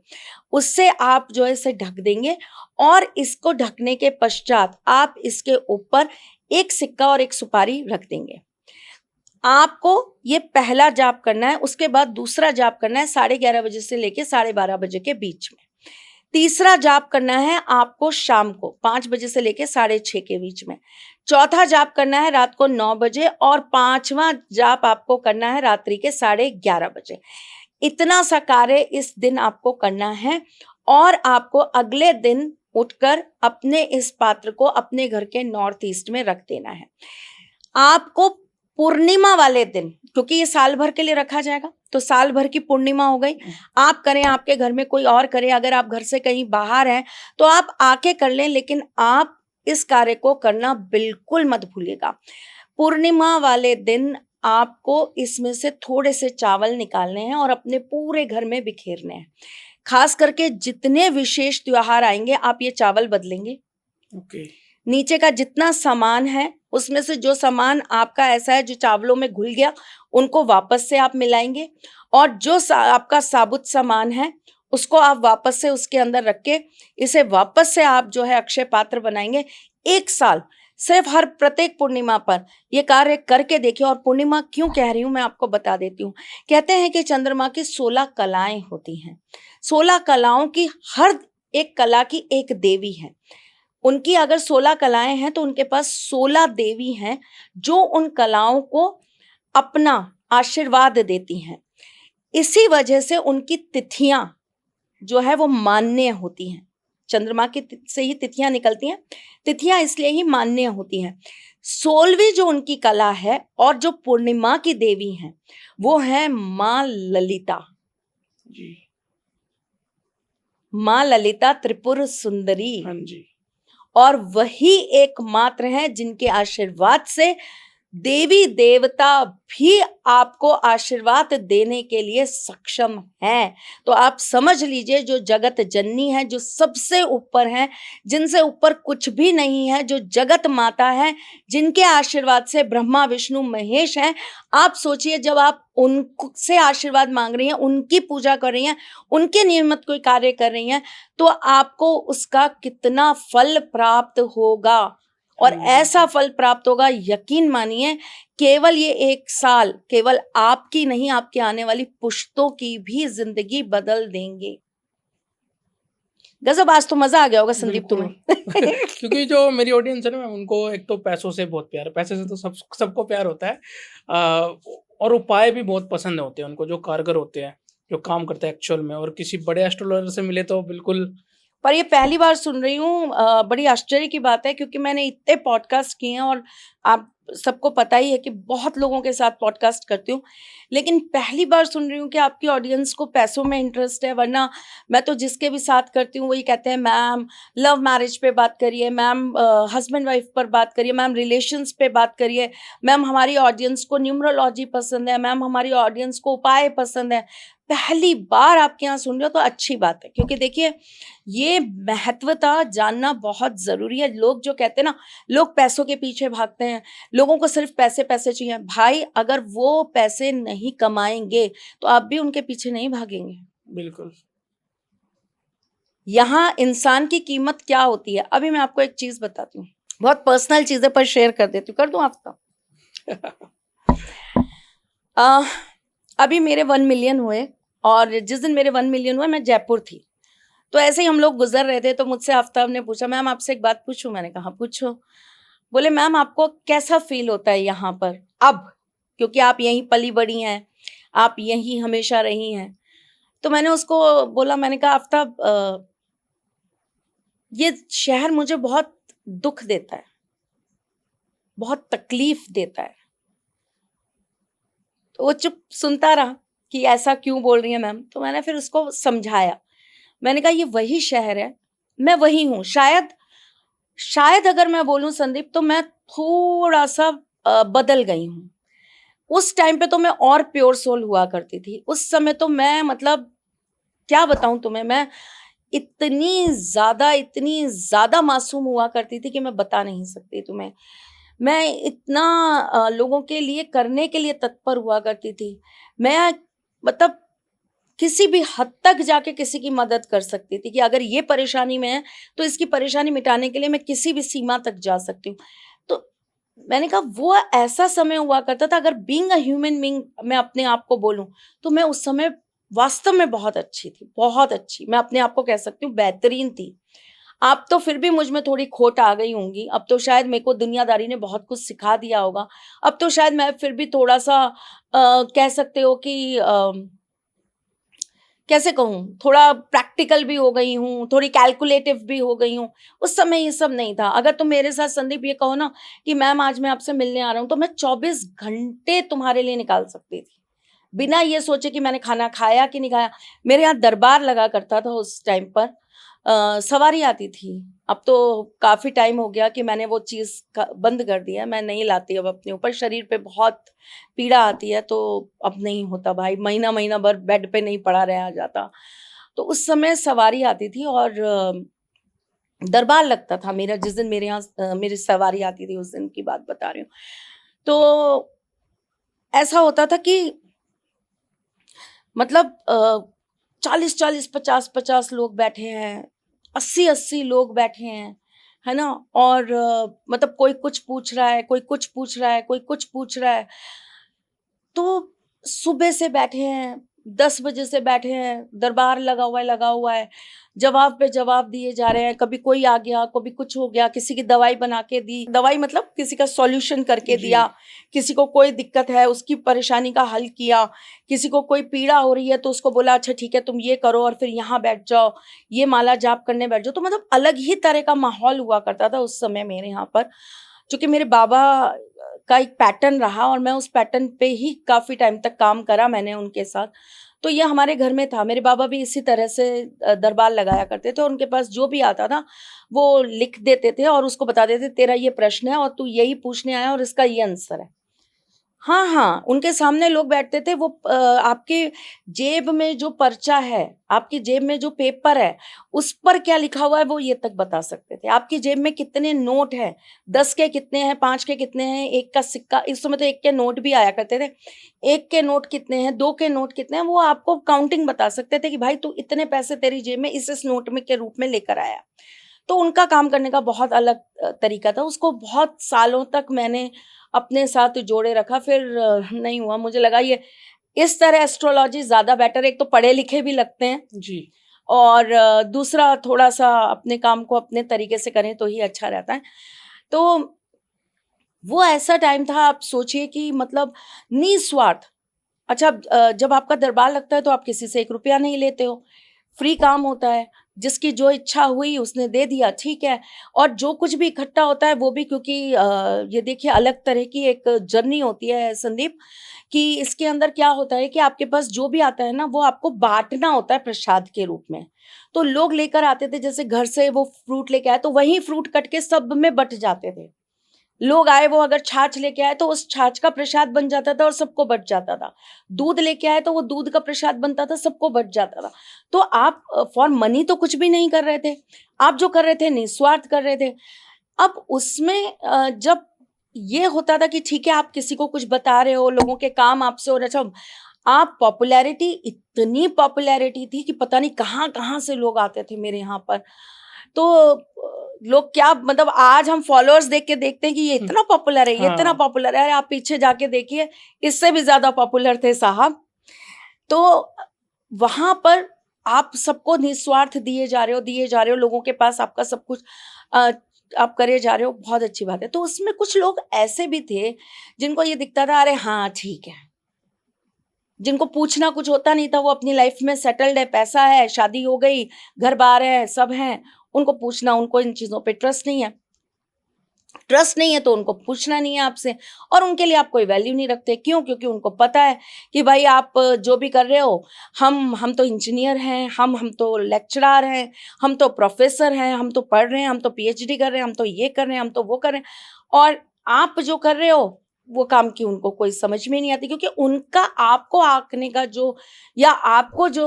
उससे आप जो है इसे ढक देंगे और इसको ढकने के पश्चात आप इसके ऊपर एक सिक्का और एक सुपारी रख देंगे। आपको ये पहला जाप करना है, उसके बाद दूसरा जाप करना है 11:30 बजे से लेके 12:30 बजे के बीच में। तीसरा जाप करना है आपको शाम को 5 बजे से लेके 6:30 के बीच में। चौथा जाप करना है रात को 9 बजे और पांचवा जाप आपको करना है रात्रि के 11:30 बजे। इतना सा कार्य इस दिन आपको करना है और आपको अगले दिन उठकर अपने इस पात्र को अपने घर के नॉर्थ ईस्ट में रख देना है। आपको पूर्णिमा वाले दिन, क्योंकि ये साल भर के लिए रखा जाएगा, तो साल भर की पूर्णिमा हो गई, आप करें, आपके घर में कोई और करे, अगर आप घर से कहीं बाहर हैं तो आप आके कर लें, लेकिन आप इस कार्य को करना बिल्कुल मत भूलिएगा। पूर्णिमा वाले दिन आपको इसमें से थोड़े से चावल निकालने हैं और अपने पूरे घर में बिखेरने हैं। खास करके जितने विशेष त्योहार आएंगे आप ये चावल बदलेंगे। ओके। नीचे का जितना सामान है उसमें से जो सामान आपका ऐसा है जो चावलों में घुल गया, उनको वापस से आप मिलाएंगे और जो आपका साबुत सामान है उसको आप वापस से उसके अंदर रख के इसे वापस से आप जो है अक्षय पात्र बनाएंगे। 1 साल सिर्फ हर प्रत्येक पूर्णिमा पर ये कार्य करके देखिए। और पूर्णिमा क्यों कह रही हूँ मैं आपको बता देती हूँ। कहते हैं कि चंद्रमा की 16 कलाएं होती हैं। 16 कलाओं की हर एक कला की एक देवी है। उनकी अगर 16 कलाएं हैं तो उनके पास 16 देवी हैं जो उन कलाओं को अपना आशीर्वाद देती हैं। इसी वजह से उनकी तिथियां जो है वो मान्य होती हैं। चंद्रमा की से ही तिथियां निकलती हैं, तिथियां इसलिए ही मान्य होती हैं। 16वीं जो उनकी कला है और जो पूर्णिमा की देवी हैं वो है माँ ललिता। जी। माँ ललिता त्रिपुर सुंदरी। हाँ जी। और वही एकमात्र हैं जिनके आशीर्वाद से देवी देवता भी आपको आशीर्वाद देने के लिए सक्षम हैं। तो आप समझ लीजिए जो जगत जननी है, जो सबसे ऊपर है, जिनसे ऊपर कुछ भी नहीं है, जो जगत माता है, जिनके आशीर्वाद से ब्रह्मा विष्णु महेश हैं। आप सोचिए जब आप उनसे आशीर्वाद मांग रही हैं, उनकी पूजा कर रही हैं, उनके नियमित कोई कार्य कर रही हैं, तो आपको उसका कितना फल प्राप्त होगा। और हाँ जी, ऐसा बिल्कुल। फल प्राप्त होगा, यकीन मानिए, केवल ये 1 साल केवल आपकी नहीं, आपके आने वाली पुश्तों की भी जिंदगी बदल देंगे। गजब, आज तो मजा आ गया होगा संदीप बिल्कुल। तुम्हें। क्योंकि जो मेरी ऑडियंस है ना मैम, उनको एक तो पैसों से बहुत प्यार है। पैसे से तो सबको प्यार होता है। और उपाय भी बहुत पसंद होते हैं उनको, जो कारगर होते हैं, जो काम करते हैं एक्चुअल में। और किसी बड़े एस्ट्रोलॉजर से मिले तो बिल्कुल। पर ये पहली बार सुन रही हूँ, बड़ी आश्चर्य की बात है, क्योंकि मैंने इतने पॉडकास्ट किए हैं और आप सबको पता ही है कि बहुत लोगों के साथ पॉडकास्ट करती हूँ, लेकिन पहली बार सुन रही हूँ कि आपकी ऑडियंस को पैसों में इंटरेस्ट है। वरना मैं तो जिसके भी साथ करती हूँ वही कहते हैं, मैम लव मैरिज पे बात करिए, मैम हस्बैंड वाइफ पर बात करिए, मैम रिलेशंस पे बात करिए, मैम हमारी ऑडियंस को न्यूमरोलॉजी पसंद है, मैम हमारी ऑडियंस को उपाय पसंद है। पहली बार आपके यहाँ सुन रहे हो तो अच्छी बात है, क्योंकि देखिए ये महत्वता जानना बहुत जरूरी है। लोग जो कहते हैं ना, लोग पैसों के पीछे भागते हैं, लोगों को सिर्फ पैसे पैसे चाहिए। भाई अगर वो पैसे नहीं कमाएंगे तो आप भी उनके पीछे नहीं भागेंगे। बिल्कुल। यहाँ इंसान की कीमत क्या होती है, अभी मैं आपको एक चीज बताती हूँ, बहुत पर्सनल चीजें पर शेयर कर देती हूँ। कर दूं आपका? अभी मेरे 1 मिलियन हुए और जिस दिन मेरे 1 मिलियन हुए मैं जयपुर थी। तो ऐसे ही हम लोग गुजर रहे थे तो मुझसे आफ्ताब ने पूछा, मैम आपसे एक बात पूछूं? मैंने कहा पूछो। बोले मैम आपको कैसा फील होता है यहाँ पर अब, क्योंकि आप यहीं पली बड़ी हैं, आप यहीं हमेशा रही हैं। तो मैंने उसको बोला, मैंने कहा आफ्ताब ये शहर मुझे बहुत दुख देता है, बहुत तकलीफ देता है। तो वो चुप सुनता रहा कि ऐसा क्यों बोल रही है मैम। तो मैंने फिर उसको समझाया, मैंने कहा ये वही शहर है, मैं वही हूँ। शायद अगर मैं बोलूं संदीप तो मैं थोड़ा सा बदल गई हूँ। उस टाइम पे तो मैं और प्योर सोल हुआ करती थी। उस समय तो मैं मतलब क्या बताऊं तुम्हें, मैं इतनी ज्यादा मासूम हुआ करती थी कि मैं बता नहीं सकती तुम्हें। मैं इतना लोगों के लिए करने के लिए तत्पर हुआ करती थी। मैं मतलब किसी भी हद तक जाके किसी की मदद कर सकती थी कि अगर ये परेशानी में है तो इसकी परेशानी मिटाने के लिए मैं किसी भी सीमा तक जा सकती हूँ। तो मैंने कहा वो ऐसा समय हुआ करता था, अगर बीइंग अ ह्यूमन बीइंग मैं अपने आप को बोलूँ, तो मैं उस समय वास्तव में बहुत अच्छी थी, बहुत अच्छी। मैं अपने आप को कह सकती हूँ बेहतरीन थी। अब तो फिर भी मुझ में थोड़ी खोट आ गई होंगी, अब तो शायद मेरे को दुनियादारी ने बहुत कुछ सिखा दिया होगा। अब तो शायद मैं फिर भी थोड़ा-सा कह सकते हो कि कैसे कहूँ, थोड़ा प्रैक्टिकल भी हो गई हूँ, थोड़ी कैलकुलेटिव भी हो गई हूँ। उस समय ये सब नहीं था। अगर तुम मेरे साथ संदीप ये कहो ना कि मैम आज मैं आपसे मिलने आ रहा हूँ, तो मैं 24 घंटे तुम्हारे लिए निकाल सकती थी। बिना ये सोचे कि मैंने खाना खाया कि नहीं खाया। मेरे यहाँ दरबार लगा करता था उस टाइम पर। सवारी आती थी। अब तो काफ़ी टाइम हो गया कि मैंने वो चीज़ क बंद कर दिया है, मैं नहीं लाती अब अपने ऊपर, शरीर पे बहुत पीड़ा आती है, तो अब नहीं होता भाई, महीना-महीना भर बेड पे नहीं पड़ा रहा जाता। तो उस समय सवारी आती थी और दरबार लगता था मेरा, जिस दिन मेरे यहाँ मेरी सवारी आती थी, उस दिन की बात बता रही हूँ। तो ऐसा होता था कि मतलब 40-40, 50-50 लोग बैठे हैं, 80-80 लोग बैठे हैं, है ना? और मतलब कोई कुछ पूछ रहा है, कोई कुछ पूछ रहा है, कोई कुछ पूछ रहा है। तो सुबह से बैठे हैं, 10 बजे से बैठे हैं, दरबार लगा हुआ है, जवाब पे जवाब दिए जा रहे हैं, कभी कोई आ गया, कभी कुछ हो गया, किसी की दवाई बना के दी, दवाई मतलब किसी का सॉल्यूशन करके जी। दिया, किसी को कोई दिक्कत है, उसकी परेशानी का हल किया, किसी को कोई पीड़ा हो रही है, तो उसको बोला अच्छा ठीक है तुम ये करो और फिर यहाँ बैठ जाओ, ये माला जाप करने बैठ जाओ। तो मतलब अलग ही तरह का माहौल हुआ करता था उस समय मेरे यहाँ पर। चूँकि मेरे बाबा का एक पैटर्न रहा और मैं उस पैटर्न पे ही काफ़ी टाइम तक काम करा मैंने उनके साथ। तो ये हमारे घर में था। मेरे बाबा भी इसी तरह से दरबार लगाया करते थे और उनके पास जो भी आता था, वो लिख देते थे और उसको बता देते, तेरा ये प्रश्न है और तू यही पूछने आया और इसका ये आंसर है। हाँ, हाँ, उनके सामने लोग बैठते थे, वो आपके जेब में जो पर्चा है, आपकी जेब में जो पेपर है, उस पर क्या लिखा हुआ है वो ये तक बता सकते थे। आपकी जेब में कितने नोट हैं, 10 के कितने हैं, 5 के कितने हैं, 1 का सिक्का, इस समय तो 1 के नोट भी आया करते थे। 1 के नोट कितने हैं, 2 के नोट कितने हैं, वो आपको काउंटिंग बता सकते थे कि भाई तू इतने पैसे तेरी जेब में इस नोट में के रूप में लेकर आया। तो उनका काम करने का बहुत अलग तरीका था। उसको बहुत सालों तक मैंने अपने साथ जोड़े रखा, फिर नहीं हुआ। मुझे लगा ये इस तरह एस्ट्रोलॉजी ज़्यादा बेटर है, एक तो पढ़े-लिखे भी लगते हैं जी। और दूसरा थोड़ा-सा अपने काम को अपने तरीके से करें तो ही अच्छा रहता है। तो वो ऐसा टाइम था, आप सोचिए कि मतलब निस्वार्थ। अच्छा जब आपका दरबार लगता है तो आप किसी से 1 रुपया नहीं लेते हो। फ्री काम होता है, जिसकी जो इच्छा हुई उसने दे दिया, ठीक है। और जो कुछ भी इकट्ठा होता है वो भी, क्योंकि ये देखिए अलग तरह की एक जर्नी होती है संदीप, कि इसके अंदर क्या होता है कि आपके पास जो भी आता है ना वो आपको बाँटना होता है प्रसाद के रूप में। तो लोग लेकर आते थे, जैसे घर से वो फ्रूट लेके आए तो वही फ्रूट कट के सब में बँट जाते थे। लोग आए, वो अगर छाछ लेके आए तो उस छाछ का प्रसाद बन जाता था और सबको बँट जाता था। दूध लेके आए तो वो दूध का प्रसाद बनता था, सबको बँट जाता था। तो आप फॉर मनी तो कुछ भी नहीं कर रहे थे। आप जो कर रहे थे निस्वार्थ कर रहे थे। अब उसमें जब ये होता था कि ठीक है आप किसी को कुछ बता रहे हो, लोगों के काम आपसे हो रहे, अच्छा आप पॉपुलैरिटी, इतनी पॉपुलैरिटी थी कि पता नहीं कहाँ-कहाँ से लोग आते थे मेरे यहाँ पर। तो लोग क्या मतलब आज हम फॉलोअर्स देख के देखते हैं कि ये हुँ, इतना पॉपुलर है, ये इतना हाँ। पॉपुलर है। अरे आप पीछे जाके देखिए, इससे भी ज़्यादा पॉपुलर थे साहब। तो वहाँ पर आप सबको निस्वार्थ दिए जा रहे हो, लोगों के पास आपका सब कुछ अ, आप करे जा रहे हो, बहुत अच्छी बात है। तो उसमें कुछ लोग ऐसे भी थे, जिनको ये दिखता था अरे हाँ, ठीक है। जिनको पूछना कुछ होता नहीं था, वो अपनी लाइफ में सेटल्ड है, पैसा है, शादी हो गई, घर-बार है, सब हैं। उनको पूछना, उनको इन चीज़ों पे ट्रस्ट नहीं है। ट्रस्ट नहीं है तो उनको पूछना नहीं है आपसे और उनके लिए आप कोई वैल्यू नहीं रखते। क्यों? क्योंकि उनको पता है कि भाई आप जो भी कर रहे हो, हम तो इंजीनियर हैं, हम तो लेक्चरर हैं, हम तो प्रोफ़ेसर हैं, हम तो पढ़ रहे हैं, हम तो पीएचडी कर रहे हैं, हम तो ये कर रहे हैं, हम तो वो कर रहे हैं और आप जो कर रहे हो, वो काम की उनको कोई समझ में नहीं आती, क्योंकि उनका आपको आँकने का जो या आपको जो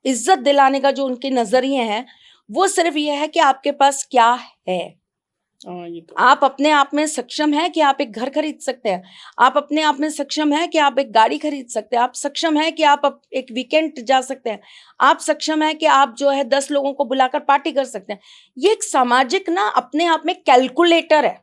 इज़्ज़त दिलाने का जो उनके नज़रिए हैं, वो सिर्फ़ ये है कि आपके पास क्या है? हाँ, ये तो आप अपने आप में सक्षम हैं कि आप एक घर खरीद सकते हैं। आप अपने आप में सक्षम हैं कि आप एक गाड़ी खरीद सकते हैं। आप सक्षम हैं कि आप एक वीकेंड जा सकते हैं। आप सक्षम हैं कि आप जो है 10 लोगों को बुलाकर पार्टी कर सकते हैं। ये एक सामाजिक ना अपने आप में कैलकुलेटर है।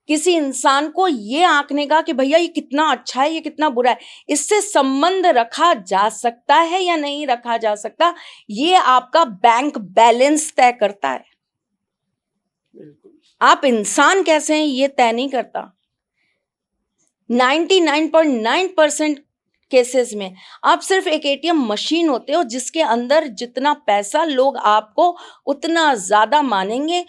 किसी इंसान को ये आंकने का कि भैया ये कितना अच्छा है, ये कितना बुरा है, इससे संबंध रखा जा सकता है या नहीं रखा जा सकता, ये आपका बैंक बैलेंस तय करता है। बिल्कुल। आप इंसान कैसे हैं ये तय नहीं करता। 99.9% केसेस में आप सिर्फ एक एटीएम मशीन होते हो जिसके अंदर जितना पैसा लोग आपको उतना ज्यादा मानेंगे।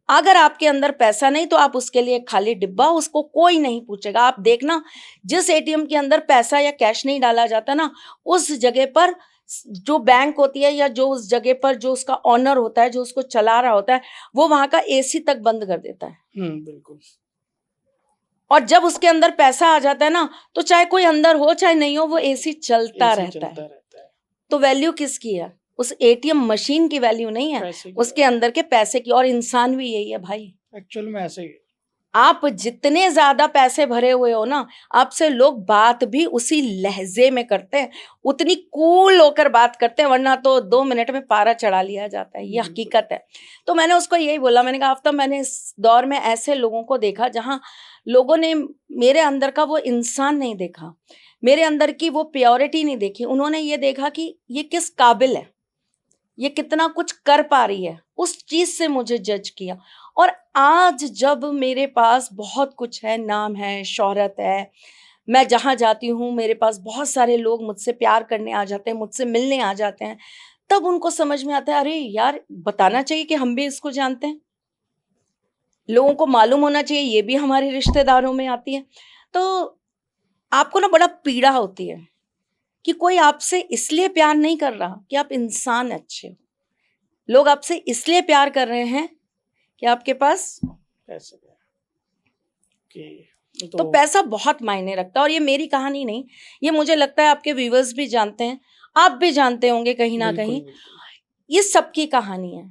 अगर आपके अंदर पैसा नहीं तो आप उसके लिए खाली डिब्बा, उसको कोई नहीं पूछेगा। आप देखना, जिस एटीएम के अंदर पैसा या कैश नहीं डाला जाता ना, उस जगह पर जो बैंक होती है या जो उस जगह पर जो उसका ऑनर होता है, जो उसको चला रहा होता है, वो वहां का एसी तक बंद कर देता है। बिल्कुल। और जब उसके अंदर पैसा आ जाता है ना, तो चाहे कोई अंदर हो चाहे नहीं हो, वो एसी चलता एसी रहता चलता है। रहता है। तो वैल्यू किसकी है? उस एटीएम मशीन की वैल्यू नहीं है, पैसे की उसके अंदर के पैसे की। और इंसान भी यही है भाई। एक्चुअल में ऐसे ही है। आप जितने ज्यादा पैसे भरे हुए हो ना, आपसे लोग बात भी उसी लहजे में करते हैं, उतनी कूल होकर बात करते हैं, वरना तो 2 मिनट में पारा चढ़ा लिया जाता है। ये बिल्कुल। हकीकत है। तो मैंने उसको यही बोला, मैंने कहा आफ्ताब, मैंने इस दौर में ऐसे लोगों को देखा जहां लोगों ने मेरे अंदर का वो इंसान नहीं देखा, मेरे अंदर की वो प्योरिटी नहीं देखी। उन्होंने ये देखा कि ये किस काबिल है, ये कितना कुछ कर पा रही है, उस चीज से मुझे जज किया। और आज जब मेरे पास बहुत कुछ है, नाम है, शोहरत है, मैं जहां जाती हूँ मेरे पास बहुत सारे लोग मुझसे प्यार करने आ जाते हैं, मुझसे मिलने आ जाते हैं, तब उनको समझ में आता है, अरे यार बताना चाहिए कि हम भी इसको जानते हैं, लोगों को मालूम होना चाहिए ये भी हमारे रिश्तेदारों में आती है। तो आपको ना बड़ा पीड़ा होती है कि कोई आपसे इसलिए प्यार नहीं कर रहा कि आप इंसान अच्छे हो, लोग आपसे इसलिए प्यार कर रहे हैं कि आपके पास पैसे का। ओके। ये तो पैसा बहुत मायने रखता है। और ये मेरी कहानी नहीं, ये मुझे लगता है आपके व्यूअर्स भी जानते हैं, आप भी जानते होंगे कहीं ना बिल्कुल, कहीं। बिल्कुल। ये सबकी कहानी है।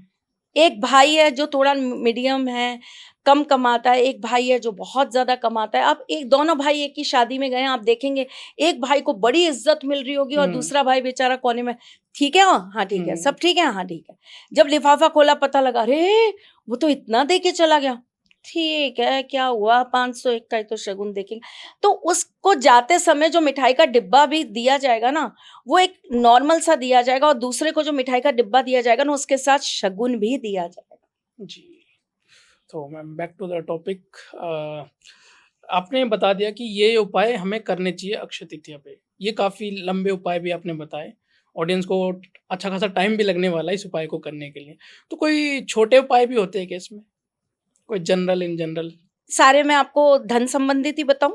एक भाई है जो थोड़ा मीडियम है, कम कमाता है, एक भाई है जो बहुत ज्यादा कमाता है। अब एक दोनों भाई एक ही शादी में गए हैं, आप देखेंगे एक भाई को बड़ी इज्जत मिल रही होगी और हुँ, दूसरा भाई बेचारा कोने में, ठीक है हाँ ठीक है, हुँ। सब ठीक है हाँ ठीक है। जब लिफाफा खोला पता लगा, अरे वो तो इतना दे के चला गया। ठीक है, क्या हुआ, 501 का ही तो शगुन देखेंगे। तो उसको जाते समय जो मिठाई का डिब्बा भी दिया जाएगा ना, वो एक नॉर्मल सा दिया जाएगा, और दूसरे को जो मिठाई का डिब्बा दिया जाएगा ना, उसके साथ शगुन भी दिया जाएगा। जी। तो ma'am back to the topic. आपने बता दिया कि ये उपाय हमें करने चाहिए अक्षय तृतीया पे। ये काफ़ी लंबे उपाय भी आपने बताए। ऑडियंस को अच्छा खासा टाइम भी लगने वाला है इस उपाय को करने के लिए। तो कोई छोटे उपाय भी होते हैं क्या इसमें? कोई जनरल इन जनरल? सारे मैं आपको धन संबंधित ही बताऊं?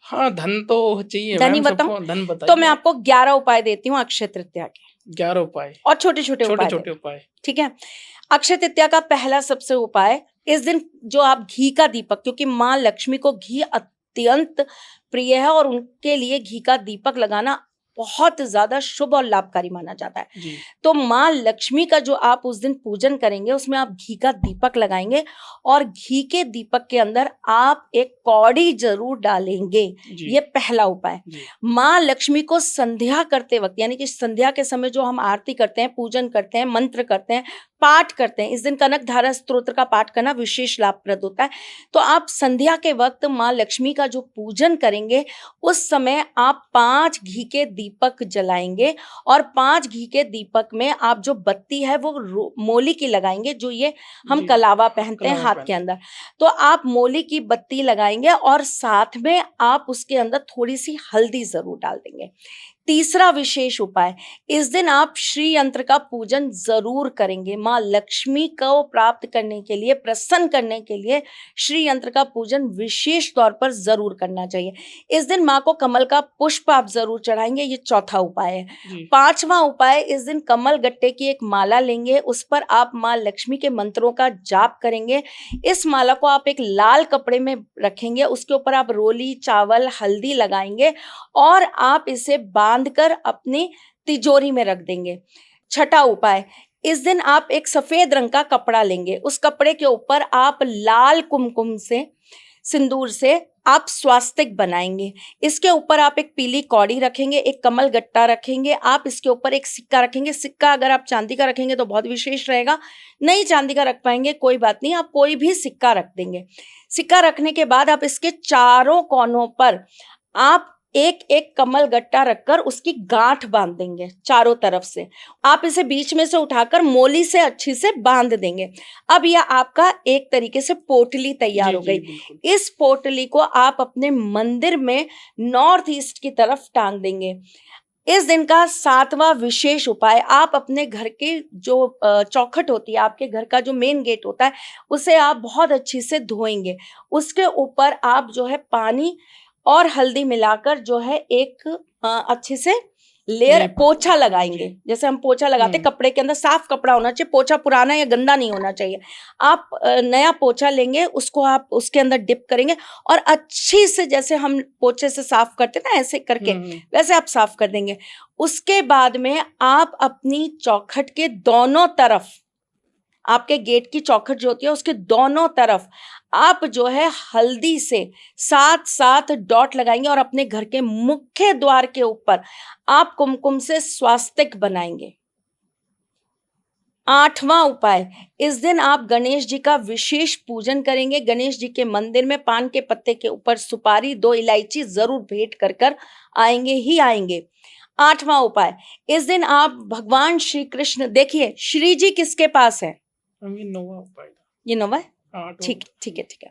हाँ, धन तो चाहिए धन ही मैम बताऊं? सबको, धन तो बताइए मैं आप। आपको 11 उपाय देती हूँ अक्षय तृतीया के, 11 उपाय, और छोटे छोटे उपाय छोटे-छोटे देती हूँ, उपाय। ठीक है। अक्षय तृतीया का पहला सबसे उपाय, इस दिन जो आप घी का दीपक, क्योंकि माँ लक्ष्मी को घी अत्यंत प्रिय है और उनके लिए घी का दीपक लगाना बहुत ज्यादा शुभ और लाभकारी माना जाता है। जी। तो माँ लक्ष्मी का जो आप उस दिन पूजन करेंगे, उसमें आप घी का दीपक लगाएंगे, और घी के दीपक के अंदर आप एक कौड़ी जरूर डालेंगे। जी। ये पहला उपाय। जी। माँ लक्ष्मी को संध्या करते वक्त, यानी कि संध्या के समय जो हम आरती करते हैं, पूजन करते हैं, मंत्र करते हैं, पाठ करते हैं, इस दिन कनक धारा स्तोत्र का पाठ करना विशेष लाभप्रद होता है। तो आप संध्या के वक्त माँ लक्ष्मी का जो पूजन करेंगे, उस समय आप 5 घी के दीपक जलाएंगे, और 5 घी के दीपक में आप जो बत्ती है वो मोली की लगाएंगे, जो ये हम जी, कलावा पहनते हैं कलावा हाथ पहनते के हैं। अंदर। तो आप मोली की बत्ती लगाएंगे और साथ में आप उसके अंदर थोड़ी सी हल्दी जरूर डाल देंगे। तीसरा विशेष उपाय, इस दिन आप श्री यंत्र का पूजन जरूर करेंगे। माँ लक्ष्मी को प्राप्त करने के लिए, प्रसन्न करने के लिए श्री यंत्र का पूजन विशेष तौर पर जरूर करना चाहिए। इस दिन माँ को कमल का पुष्प आप जरूर चढ़ाएंगे। ये चौथा उपाय है। जी। पांचवा उपाय, इस दिन कमल गट्टे की एक माला लेंगे, उस पर आप माँ लक्ष्मी के मंत्रों का जाप करेंगे। इस माला को आप एक लाल कपड़े में रखेंगे, उसके ऊपर आप रोली, चावल, हल्दी लगाएंगे, और आप इसे बांधकर अपनी तिजोरी में रख देंगे। छठा उपाय, इस दिन आप एक सफेद रंग का कपड़ा लेंगे, उस कपड़े के ऊपर आप लाल कुमकुम से, सिंदूर से आप स्वास्तिक बनाएंगे। इसके ऊपर आप एक पीली कौड़ी रखेंगे, एक कमल गट्टा रखेंगे, आप इसके ऊपर एक सिक्का रखेंगे। सिक्का अगर आप चांदी का रखेंगे तो बहुत विशेष रहेगा, नहीं चांदी का रख पाएंगे कोई बात नहीं, आप कोई भी सिक्का रख देंगे। सिक्का रखने के बाद आप इसके चारों कोनों पर आप एक एक कमल गट्टा रखकर उसकी गांठ बांध देंगे चारों तरफ से। आप इसे बीच में से उठाकर मोली से अच्छी से बांध देंगे। अब यह आपका एक तरीके से पोटली तैयार हो गई। इस पोटली को आप अपने मंदिर में नॉर्थ ईस्ट की तरफ टांग देंगे। इस दिन का 7वां विशेष उपाय, आप अपने घर के जो चौखट होती है, आपके घर का जो मेन गेट होता है, उसे आप बहुत अच्छी से धोएंगे। उसके ऊपर आप जो है पानी और हल्दी मिलाकर जो है एक अच्छे से लेयर पोछा लगाएंगे। जैसे हम पोछा लगाते, कपड़े के अंदर साफ कपड़ा होना चाहिए, पोछा पुराना या गंदा नहीं होना चाहिए। आप नया पोछा लेंगे, उसको आप उसके अंदर डिप करेंगे और अच्छी से, जैसे हम पोछे से साफ करते ना ऐसे करके, वैसे आप साफ कर देंगे। उसके बाद में आप अपनी चौखट के दोनों तरफ, आपके गेट की चौखट जो होती है उसके दोनों तरफ आप जो है हल्दी से 7 डॉट लगाएंगे और अपने घर के मुख्य द्वार के ऊपर आप कुमकुम से स्वास्तिक बनाएंगे। 8वां उपाय, इस दिन आप गणेश जी का विशेष पूजन करेंगे। गणेश जी के मंदिर में पान के पत्ते के ऊपर सुपारी, 2 इलायची जरूर भेंट कर आएंगे ही आएंगे। 8वां उपाय, इस दिन आप भगवान श्री कृष्ण, देखिए श्री जी किसके पास है? ये 9वां है? ठीक है।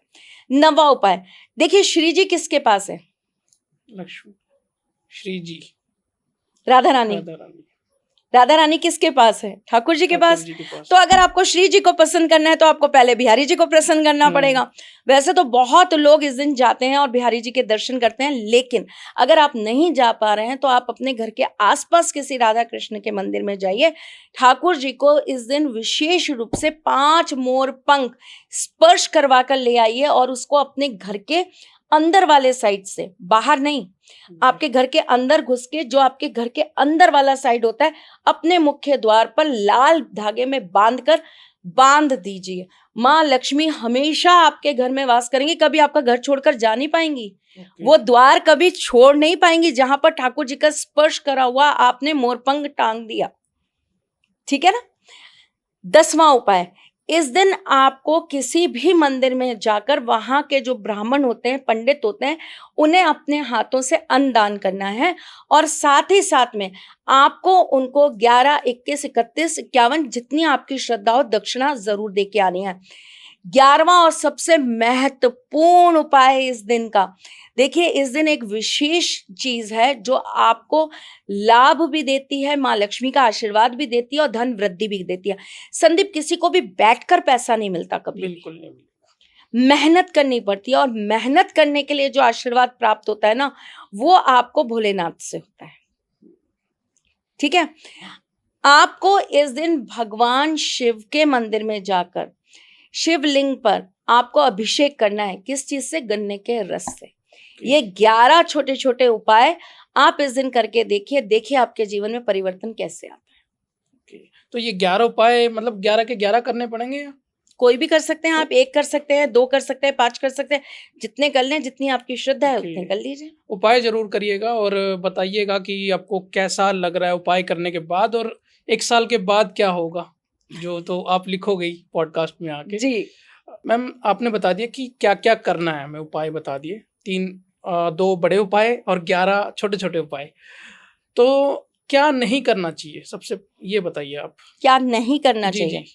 9वां उपाय, देखिए श्री जी किसके पास है? लक्ष्मी, श्री जी, राधा रानी किसके पास है? ठाकुर जी के पास। तो अगर आपको श्री जी को प्रसन्न करना है तो आपको पहले बिहारी जी को प्रसन्न करना पड़ेगा। वैसे तो बहुत लोग इस दिन जाते हैं और बिहारी जी के दर्शन करते हैं, लेकिन अगर आप नहीं जा पा रहे हैं तो आप अपने घर के आसपास किसी राधा कृष्ण के मंदिर में जाइए। ठाकुर जी को इस दिन विशेष रूप से 5 मोर पंख स्पर्श करवा कर ले आइए और उसको अपने घर के अंदर वाले साइड से, बाहर नहीं, आपके घर के अंदर घुस के, जो आपके घर के अंदर वाला साइड होता है, अपने मुख्य द्वार पर लाल धागे में बांध दीजिए। माँ लक्ष्मी हमेशा आपके घर में वास करेंगी, कभी आपका घर छोड़कर जा नहीं पाएंगी। वो द्वार कभी छोड़ नहीं पाएंगी जहां पर ठाकुर जी का स्पर्श करा हुआ आपने मोरपंख टांग दिया। ठीक है ना? 10वां उपाय, इस दिन आपको किसी भी मंदिर में जाकर वहां के जो ब्राह्मण होते हैं, पंडित होते हैं, उन्हें अपने हाथों से अन्न दान करना है और साथ ही साथ में आपको उनको 11, 21, 31, 51 जितनी आपकी श्रद्धा हो दक्षिणा जरूर दे के आनी है। 11वां और सबसे महत्वपूर्ण उपाय इस दिन का, देखिए इस दिन एक विशेष चीज है जो आपको लाभ भी देती है, माँ लक्ष्मी का आशीर्वाद भी देती है और धन वृद्धि भी देती है। संदीप, किसी को भी बैठकर पैसा नहीं मिलता, कभी बिल्कुल नहीं, मेहनत करनी पड़ती है और मेहनत करने के लिए जो आशीर्वाद प्राप्त होता है ना, वो आपको भोलेनाथ से होता है। ठीक है? आपको इस दिन भगवान शिव के मंदिर में जाकर शिवलिंग पर आपको अभिषेक करना है। किस चीज से? गन्ने के रस से। ये 11 छोटे छोटे उपाय आप इस दिन करके देखिए आपके जीवन में परिवर्तन कैसे आता है। तो ये 11 उपाय मतलब 11 के 11 करने पड़ेंगे या कोई भी कर सकते हैं? आप 1 कर सकते हैं, 2 कर सकते हैं, 5 कर सकते हैं, जितने कर लें, जितनी आपकी श्रद्धा है उतने कर लीजिए। उपाय जरूर करिएगा और बताइएगा कि आपको कैसा लग रहा है उपाय करने के बाद, और 1 साल के बाद क्या होगा, जो तो आप लिखोगे ही पॉडकास्ट में आके। जी मैम, आपने बता दिया कि क्या क्या करना है, हमें उपाय बता दिए, 2 बड़े उपाय और 11 छोटे छोटे उपाय। तो क्या नहीं करना चाहिए, सबसे ये बताइए आप। क्या नहीं करना चाहिए?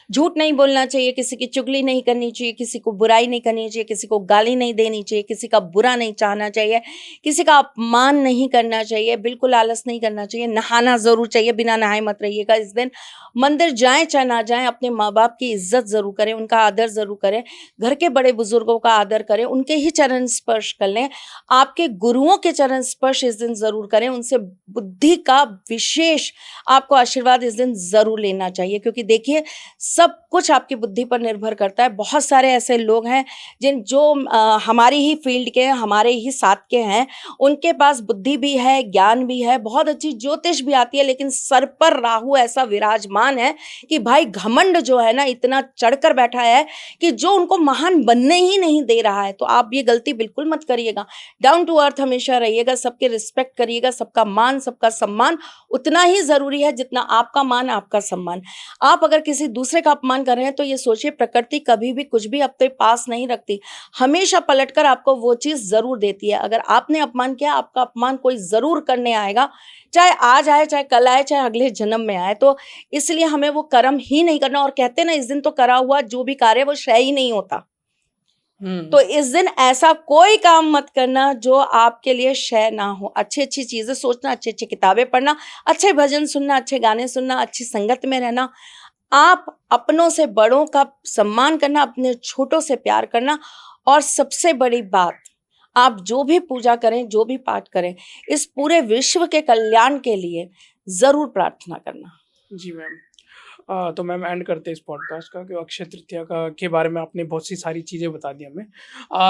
झूठ नहीं बोलना चाहिए, किसी की चुगली नहीं करनी चाहिए, किसी को बुराई नहीं करनी चाहिए, किसी को गाली नहीं देनी चाहिए, किसी का बुरा नहीं चाहना चाहिए, किसी का अपमान नहीं करना चाहिए, बिल्कुल आलस नहीं करना चाहिए, नहाना जरूर चाहिए, बिना नहाए मत रहिएगा इस दिन। मंदिर जाएं चाहे ना जाएं, अपने माँ बाप की इज्जत जरूर करें, उनका आदर जरूर करें, घर के बड़े बुजुर्गों का आदर करें, उनके ही चरण स्पर्श कर लें, आपके गुरुओं के चरण स्पर्श इस दिन जरूर करें, उनसे बुद्धि का विशेष आपको आशीर्वाद इस दिन जरूर लेना चाहिए। क्योंकि देखिए सब कुछ आपकी बुद्धि पर निर्भर करता है। बहुत सारे ऐसे लोग हैं जो हमारी ही फील्ड के हैं, हमारे ही साथ के हैं, उनके पास बुद्धि भी है, ज्ञान भी है, बहुत अच्छी ज्योतिष भी आती है, लेकिन सर पर राहु ऐसा विराजमान है कि भाई घमंड जो है ना इतना चढ़कर बैठा है कि जो उनको महान बनने ही नहीं दे रहा है। तो आप ये गलती बिल्कुल मत करिएगा। डाउन टू अर्थ हमेशा रहिएगा, सबके रिस्पेक्ट करिएगा, सबका मान, सबका सम्मान उतना ही जरूरी है जितना आपका मान, आपका सम्मान। आप अगर किसी दूसरे का अपमान कर रहे हैं तो ये सोचिए, प्रकृति कभी भी कुछ भी अपने पास नहीं रखती, हमेशा पलटकर आपको वो चीज जरूर देती है। अगर आपने अपमान किया, आपका अपमान कोई जरूर करने आएगा, चाहे आज आए, चाहे कल आए, चाहे अगले जन्म में आए। तो इसलिए हमें वो कर्म ही नहीं करना। और कहते हैं ना, इस दिन तो करा हुआ जो भी कार्य वो क्षय ही नहीं होता। तो इस दिन ऐसा कोई काम मत करना जो आपके लिए क्षय ना हो। अच्छी अच्छी चीजें सोचना, अच्छी अच्छी किताबें पढ़ना, अच्छे भजन सुनना, अच्छे गाने सुनना, अच्छी संगत में रहना, आप अपनों से बड़ों का सम्मान करना, अपने छोटों से प्यार करना, और सबसे बड़ी बात, आप जो भी पूजा करें, जो भी पाठ करें, इस पूरे विश्व के कल्याण के लिए जरूर प्रार्थना करना। जी मैम। तो मैम एंड करते हैं इस पॉडकास्ट का कि अक्षय तृतीया का के बारे में आपने बहुत सी सारी चीज़ें बता दी हमें।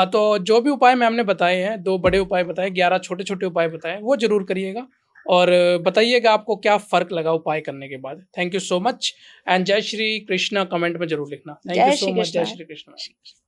तो जो भी उपाय मैम ने बताए हैं, 2 बड़े उपाय बताए, 11 छोटे-छोटे उपाय बताए, वो ज़रूर करिएगा और बताइएगा आपको क्या फ़र्क लगा उपाय करने के बाद। Thank you so much and जय श्री कृष्णा कमेंट में ज़रूर लिखना। थैंक यू जय सो श्री मच। जय कृष्ण। श्री कृष्ण।